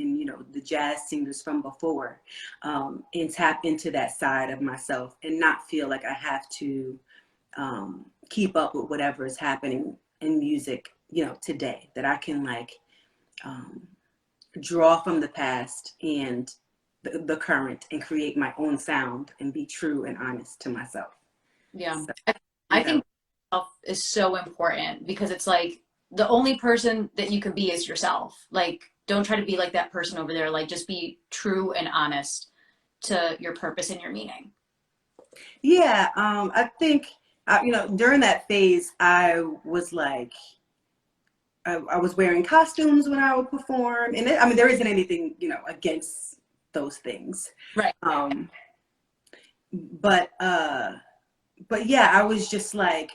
the jazz singers from before, and tap into that side of myself and not feel like I have to keep up with whatever is happening in music today. That I can like draw from the past and the current and create my own sound and be true and honest to myself. Yeah. So, I think self is so important because it's like the only person that you can be is yourself. Like don't try to be like that person over there. Like just be true and honest to your purpose and your meaning. Yeah. I think during that phase I was like I was wearing costumes when I would perform, and there isn't anything against those things, right? But yeah, I was just like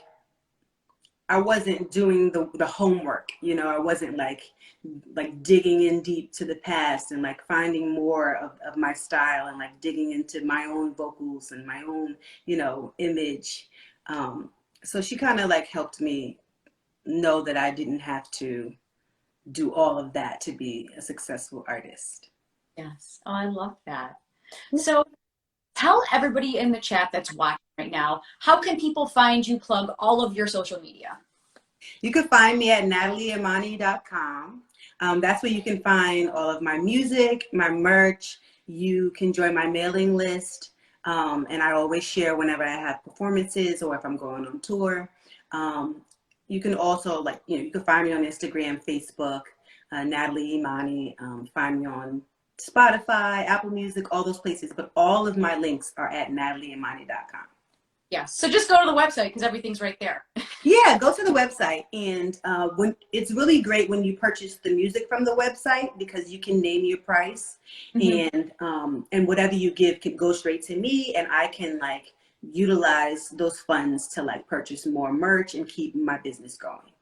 I wasn't doing the homework, I wasn't like digging in deep to the past and like finding more of my style and like digging into my own vocals and my own image. So she kind of like helped me know that I didn't have to do all of that to be a successful artist. Yes. Oh, I love that. So tell everybody in the chat that's watching right now, how can people find you, plug all of your social media? You can find me at natalieimani.com. That's where you can find all of my music, my merch. You can join my mailing list. And I always share whenever I have performances or if I'm going on tour. You can also you can find me on Instagram, Facebook, Natalie Imani. Find me on Spotify, Apple Music, all those places. But all of my links are at natalieimani.com. Yeah. So just go to the website because everything's right there. Yeah, go to the website. And when it's really great when you purchase the music from the website because you can name your price and whatever you give can go straight to me and I can utilize those funds to purchase more merch and keep my business going.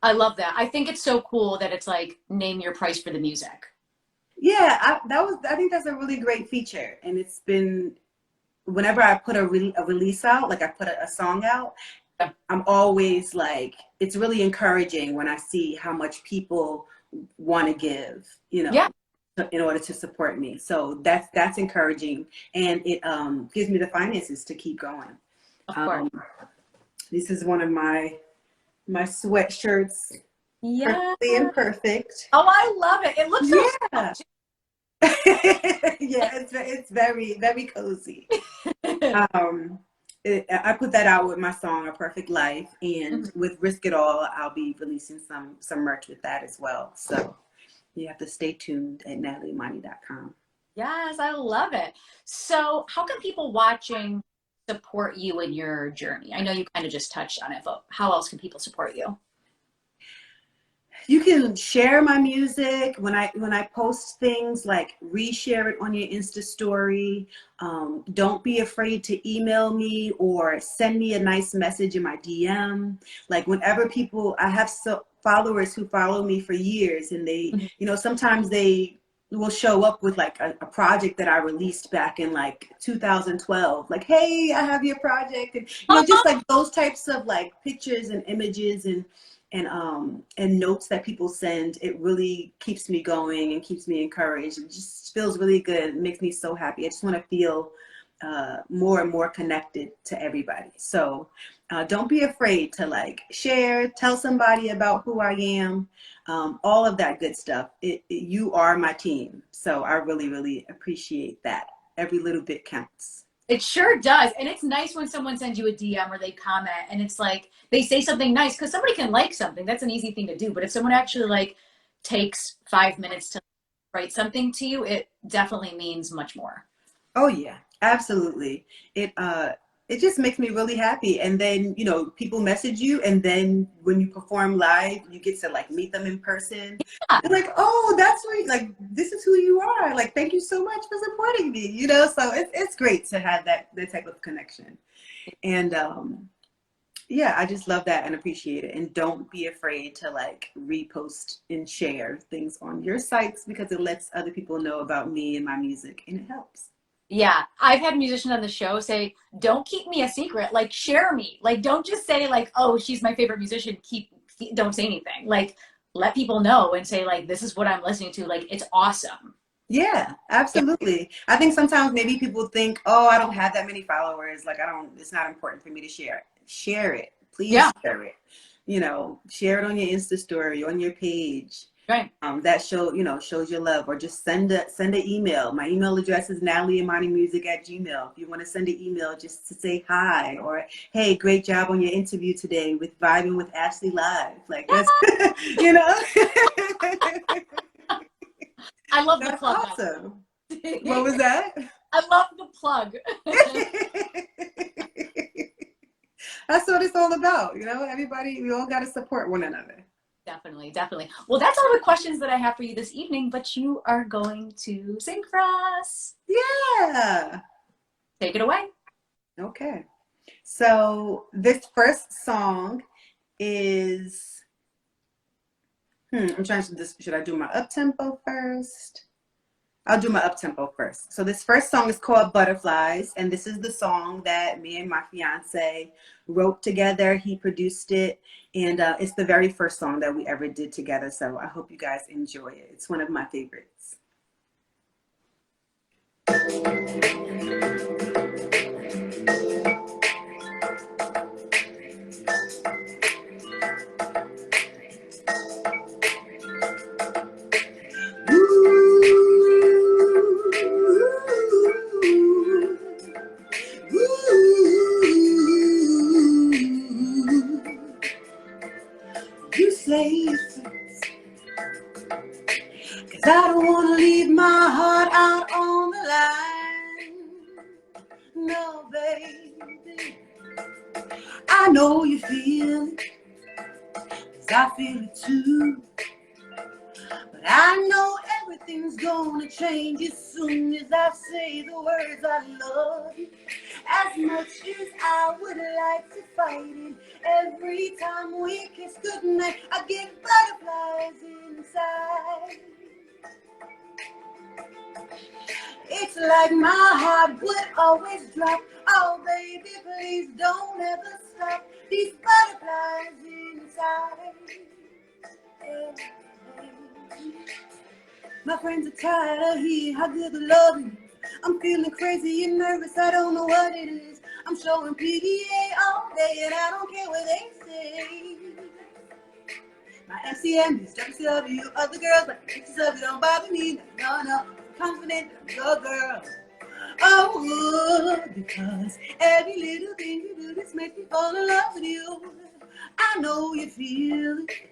I love that. I think it's so cool that it's name your price for the music. Yeah, I think that's a really great feature. And it's been, whenever I put a release out, I put a song out, I'm always it's really encouraging when I see how much people want to give, in order to support me. So that's encouraging, and it gives me the finances to keep going. Of course. This is one of my sweatshirts. Yeah. Perfectly Imperfect. Oh, I love it. It looks so soft. Yeah, it's very, very cozy. I put that out with my song, A Perfect Life. And Mhm. with Risk It All, I'll be releasing some merch with that as well. So you have to stay tuned at natalieimani.com. Yes, I love it. So, how can people watching support you in your journey? I know you kind of just touched on it, but how else can people support you? You can share my music when I post things, like reshare it on your Insta story. Don't be afraid to email me or send me a nice message in my DM. Like whenever people, I have followers who follow me for years, and they, Mhm. sometimes they will show up with like a project that I released back in like 2012. Like, hey, I have your project, and just like those types of like pictures and images and notes that people send. It really keeps me going and keeps me encouraged. It just feels really good. It makes me so happy. I just want to feel more and more connected to everybody. So don't be afraid to like share, tell somebody about who I am, all of that good stuff. You are my team. So I really, really appreciate that. Every little bit counts. It sure does. And it's nice when someone sends you a DM or they comment and it's like they say something nice, because somebody can like something. That's an easy thing to do. But if someone actually like takes 5 minutes to write something to you, it definitely means much more. Oh yeah, absolutely. It just makes me really happy. And then, people message you, and then when you perform live, you get to like meet them in person. Yeah. They're like, "Oh, that's what like this is who you are. Like, thank you so much for supporting me." So it's great to have that type of connection. And yeah, I just love that and appreciate it. And don't be afraid to like repost and share things on your sites, because it lets other people know about me and my music, and it helps. Yeah, I've had musicians on the show say, "Don't keep me a secret. Like, share me. Like, don't just say like, oh, she's my favorite musician. Don't say anything. Like, let people know and say like, this is what I'm listening to. Like, it's awesome." Yeah, Yeah, absolutely. I think sometimes maybe people think, oh, I don't have that many followers. Like, it's not important for me to share. Share it. Please yeah, share it. Share it on your Insta story, on your page. right. That shows your love. Or just send an email. My email address is natalieimanimusic@gmail. If you want to send an email just to say hi, or hey, great job on your interview today with Vibin with Ashley Live. Like that's you know I love the that's plug. By awesome. the What way. was that? I love the plug. That's what it's all about. Everybody, we all got to support one another. Definitely, definitely. Well, that's all the questions that I have for you this evening, but you are going to sing for us. Yeah. Take it away. Okay. So this first song is, I'm trying to, should I do my up tempo first? I'll do my up tempo first. So this first song is called Butterflies, and this is the song that me and my fiance wrote together. He produced it, and it's the very first song that we ever did together. So I hope you guys enjoy it. It's one of my favorites. You say, 'cause I don't want to leave my heart out on the line. No, baby, I know you feel it, 'cause I feel it too. But I know everything's gonna change as soon as I say the words I love you. As much as I would like to fight it, every time we kiss goodnight, I get butterflies inside. It's like my heart would always drop. Oh, baby, please don't ever stop. These butterflies inside. My friends are tired of hearing how good the love is. I'm feeling crazy and nervous, I don't know what it is. I'm showing PDA all day and I don't care what they say. My MCM is jealous of you, other girls, but pictures of you don't bother me. No, no, I'm confident I'm your girl. Oh, because every little thing you do just makes me fall in love with you. I know you feel it,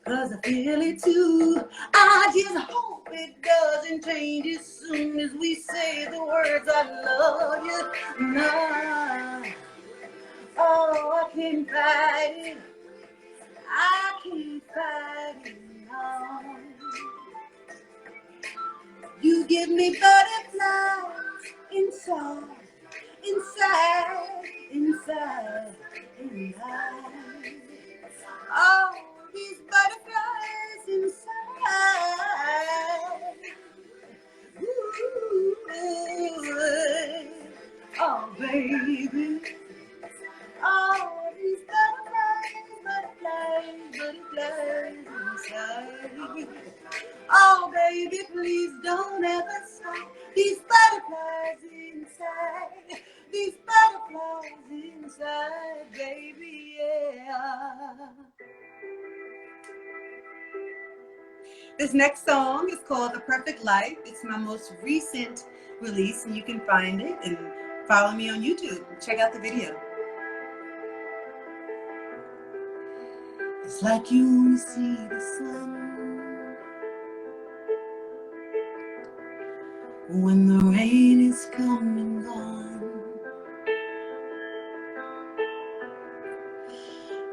cause I feel it too. I just hope it doesn't change as soon as we say the words I love you. Nah. Oh, I can't fight it. I can't fight it now. You give me butterflies inside, inside, inside, inside. Oh, these butterflies inside. Ooh, oh, baby. Oh, these butterflies, butterflies, butterflies inside. Oh, baby, please don't ever stop. These butterflies inside. These butterflies inside, baby, yeah. This next song is called The Perfect Life. It's my most recent release, and you can find it and follow me on YouTube. Check out the video. It's like you only see the sun when the rain is come and gone.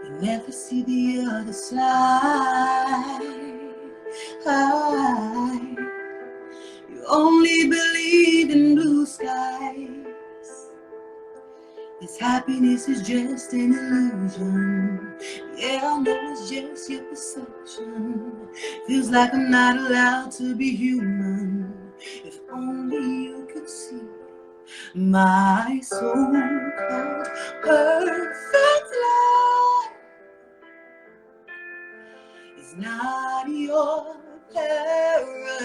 You never see the other side. You only believe in blue skies. This happiness is just an illusion. Yeah, I know it's just your perception. Feels like I'm not allowed to be human. If only you could see my so-called perfect life is not your paradise.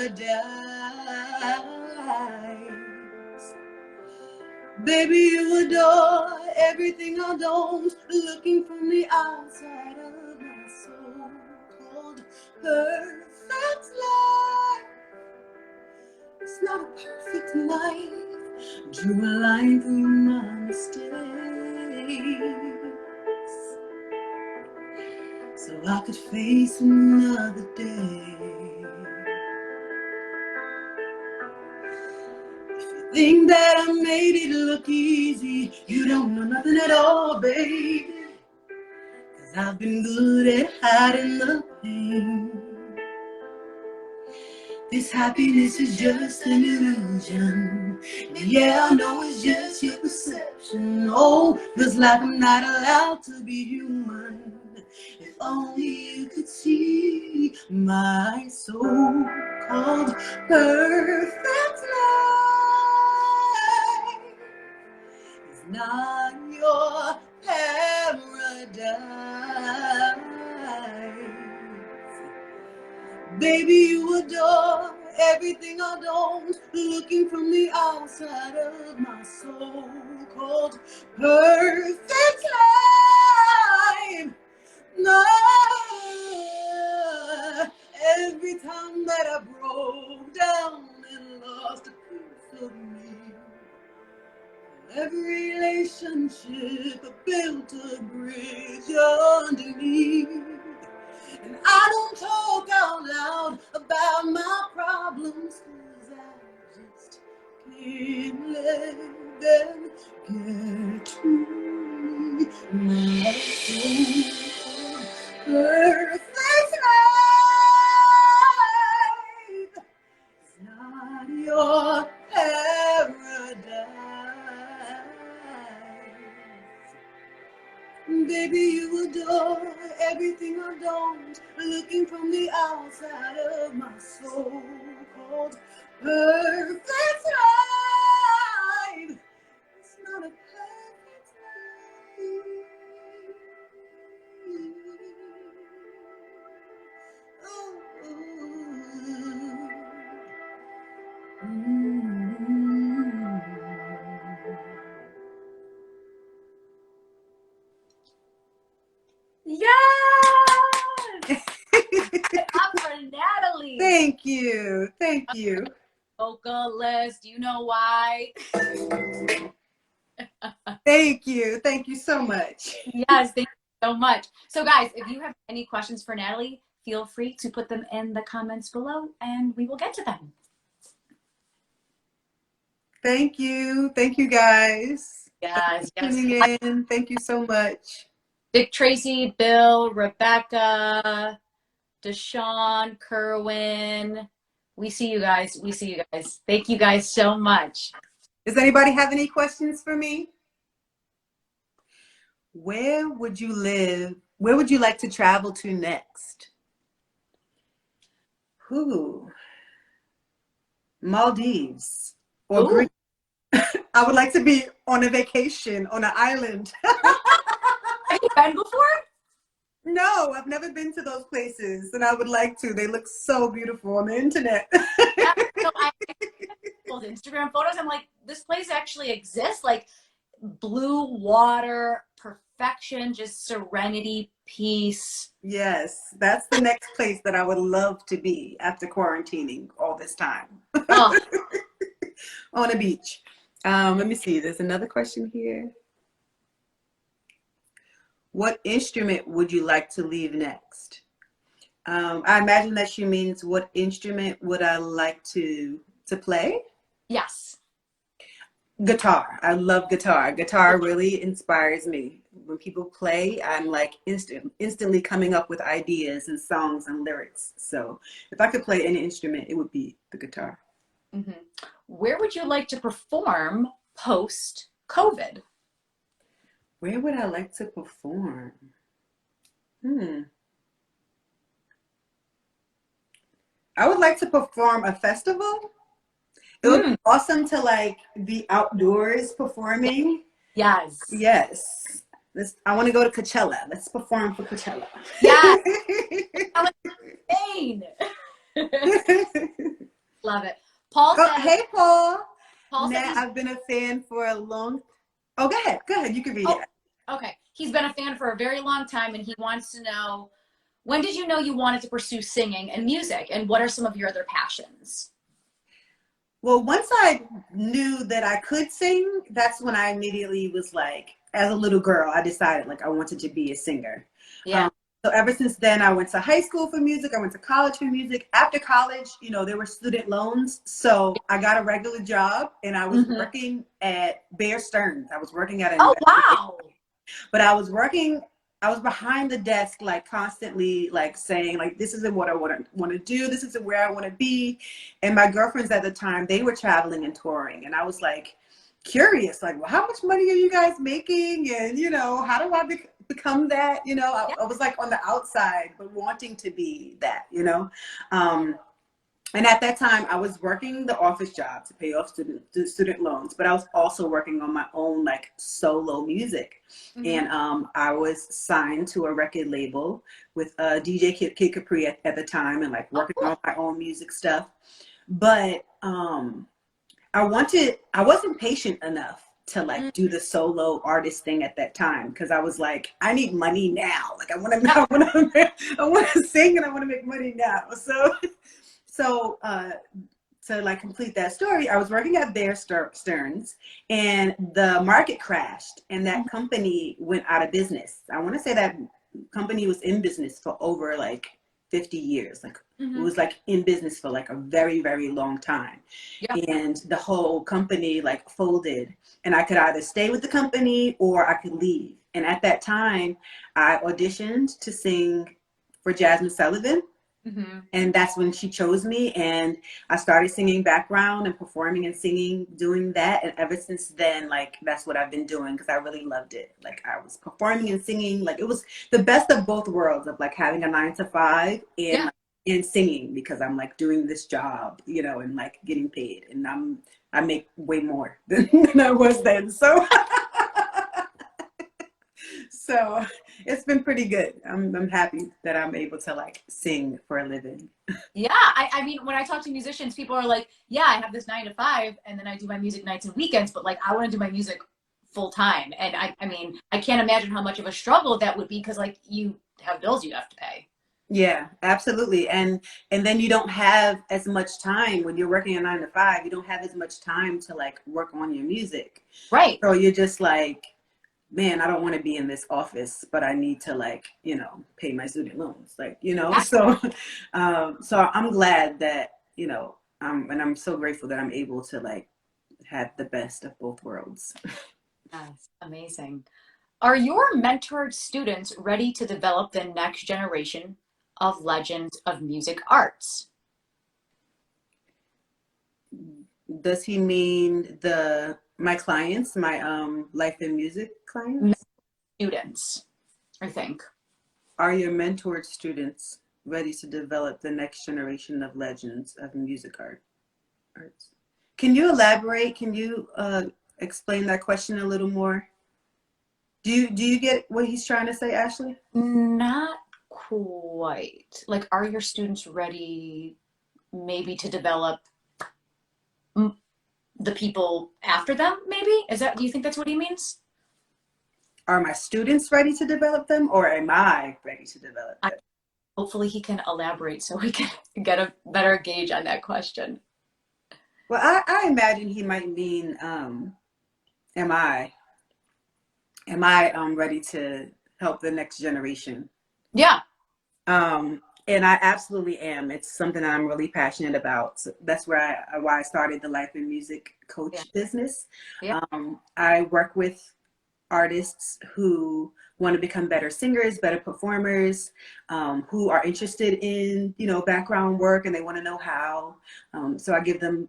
Baby, you adore everything I don't. Looking from the outside of my so-called perfect life. It's not a perfect life. Drew a line through my mistakes, so I could face another day. Think that I made it look easy. You don't know nothing at all, baby. 'Cause I've been good at hiding the pain. This happiness is just an illusion. Yeah, I know it's just your perception. Oh, feels like I'm not allowed to be human. If only you could see my so-called perfect life is not your paradise. Baby, you adore everything I don't. Looking from the outside of my so-called perfect life. No, every time that I broke down and lost a piece of me, every relationship I built a bridge underneath. And I don't talk out loud about my problems, 'cause I just can't let them get to me. My soul perfect life is not your paradise. Baby, you adore everything I don't. Looking from the outside of my so-called perfect life. It's not a perfect life. Oh. Yes! Up for Natalie. Thank you. Thank you. vocalist. You know why? Thank you. Thank you so much. Yes, thank you so much. So guys, if you have any questions for Natalie, feel free to put them in the comments below and we will get to them. Thank you. Thank you guys. Yes, yes. Tuning in. Thank you so much. Dick Tracy, Bill, Rebecca, Deshaun, Kerwin. We see you guys. We see you guys. Thank you guys so much. Does anybody have any questions for me? Where would you live? Where would you like to travel to next? Ooh. Maldives or Ooh. Greece. I would like to be on a vacation on an island. Have you been before? No, I've never been to those places, and I would like to. They look so beautiful on the internet. Yeah, so I those Instagram photos. I'm like, this place actually exists. Like blue water, perfection, just serenity, peace. Yes, that's the next place that I would love to be after quarantining all this time. Oh. On a beach. Let me see. There's another question here. What instrument would you like to leave next? I imagine that she means what instrument would I like to play? Yes. Guitar. I love guitar. Guitar really inspires me. When people play, I'm like instantly coming up with ideas and songs and lyrics. So if I could play any instrument, it would be the guitar. Mm-hmm. Where would you like to perform post-COVID? Where would I like to perform? I would like to perform a festival. It would be awesome to like be outdoors performing. Yes. Yes. I want to go to Coachella. Let's perform for Coachella. Yes. Insane. Love it. Paul says, hey, Paul. Paul says I've been a fan for a long. Oh, go ahead. Go ahead. You can read it. Okay. He's been a fan for a very long time, and he wants to know, when did you know you wanted to pursue singing and music, and what are some of your other passions? Well, once I knew that I could sing, that's when I immediately was like, as a little girl, I decided like I wanted to be a singer. Yeah. So ever since then, I went to high school for music. I went to college for music. After college, you know, there were student loans. So I got a regular job and I was working at Bear Stearns. I was working at Oh, wow. But I was behind the desk, like constantly like saying like, this isn't what I want to do. This isn't where I want to be. And my girlfriends at the time, they were traveling and touring. And I was like curious, like, well, how much money are you guys making? And, you know, how do I become that? You know, I was like on the outside, but wanting to be that, you know? And at that time, I was working the office job to pay off student loans, but I was also working on my own like solo music. And I was signed to a record label with DJ Kid Capri at the time, and like working on my own music stuff. But I wasn't patient enough to like do the solo artist thing at that time, because I was like, I need money now. Like I want to sing and I want to make money now. So to like complete that story, I was working at Bear Stearns, and the market crashed, and that company went out of business. I want to say that company was in business for over like 50 years. Like it was like in business for like a very, very long time. Yeah. And the whole company like folded, and I could either stay with the company or I could leave. And at that time, I auditioned to sing for Jazmine Sullivan. And that's when she chose me, and I started singing background and performing and singing, doing that. And ever since then, like, that's what I've been doing, because I really loved it. Like, I was performing and singing. Like, it was the best of both worlds of like having a 9-to-5 and singing, because I'm like doing this job, you know, and like getting paid, and I make way more than I was then. So it's been pretty good. I'm happy that I'm able to like sing for a living. Yeah, I mean, when I talk to musicians, people are like, yeah, I have this 9-to-5 and then I do my music nights and weekends, but like I want to do my music full time. And I mean, I can't imagine how much of a struggle that would be, because like you have bills you have to pay. Yeah, absolutely. And then you don't have as much time when you're working a 9 to 5, you don't have as much time to like work on your music. Right. So you're just like, man, I don't want to be in this office, but I need to like, pay my student loans. Like, so so I'm glad that, and I'm so grateful that I'm able to like have the best of both worlds. Yes, amazing. Are your mentored students ready to develop the next generation of legends of music arts? Does he mean my clients, my life and music clients? Students, I think. Are your mentored students ready to develop the next generation of legends of arts? Can you elaborate? Can you explain that question a little more? Do you get what he's trying to say, Ashley? Not quite. Like, are your students ready maybe to develop the people after them, maybe? Do you think that's what he means? Are my students ready to develop them, or am I ready to develop them? Hopefully he can elaborate so we can get a better gauge on that question. Well, I imagine he might mean, am I ready to help the next generation? Yeah. And I absolutely am. It's something that I'm really passionate about. So that's why I started the life and music coach business. Yeah. I work with artists who want to become better singers, better performers, who are interested in, background work and they want to know how. So I give them,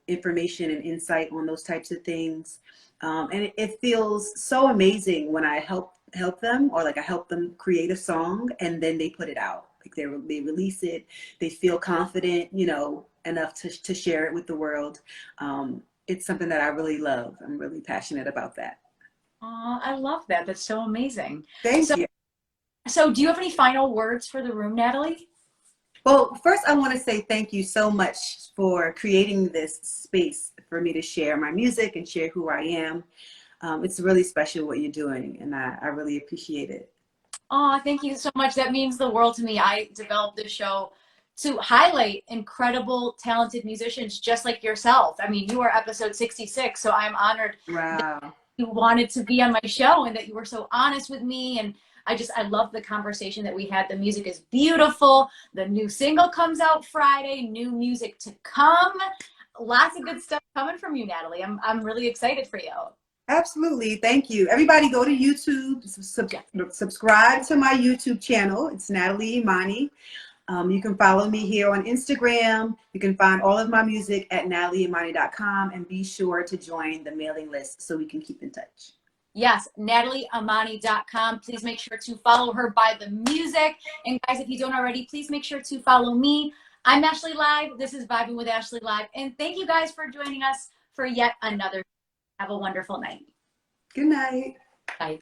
information and insight on those types of things. And it feels so amazing when I help them, or like I help them create a song and then they put it out. Like they release it, they feel confident, enough to share it with the world. It's something that I really love. I'm really passionate about that. Oh, I love that. That's so amazing. Thank you. So do you have any final words for the room, Natalie? Well, first I want to say thank you so much for creating this space for me to share my music and share who I am. It's really special what you're doing, and I really appreciate it. Oh, thank you so much. That means the world to me. I developed this show to highlight incredible, talented musicians just like yourself. I mean, you are episode 66, so I'm honored that Wow. you wanted to be on my show and that you were so honest with me. And I love the conversation that we had. The music is beautiful. The new single comes out Friday, new music to come. Lots of good stuff coming from you, Natalie. I'm really excited for you. Absolutely. Thank you. Everybody go to YouTube, subscribe to my YouTube channel. It's Natalie Imani. You can follow me here on Instagram. You can find all of my music at natalieimani.com, and be sure to join the mailing list so we can keep in touch. Yes, natalieimani.com. Please make sure to follow her, buy the music. And guys, if you don't already, please make sure to follow me. I'm Ashley Live. This is Vibin with Ashley Live. And thank you guys for joining us for yet another. Have a wonderful night. Good night. Bye.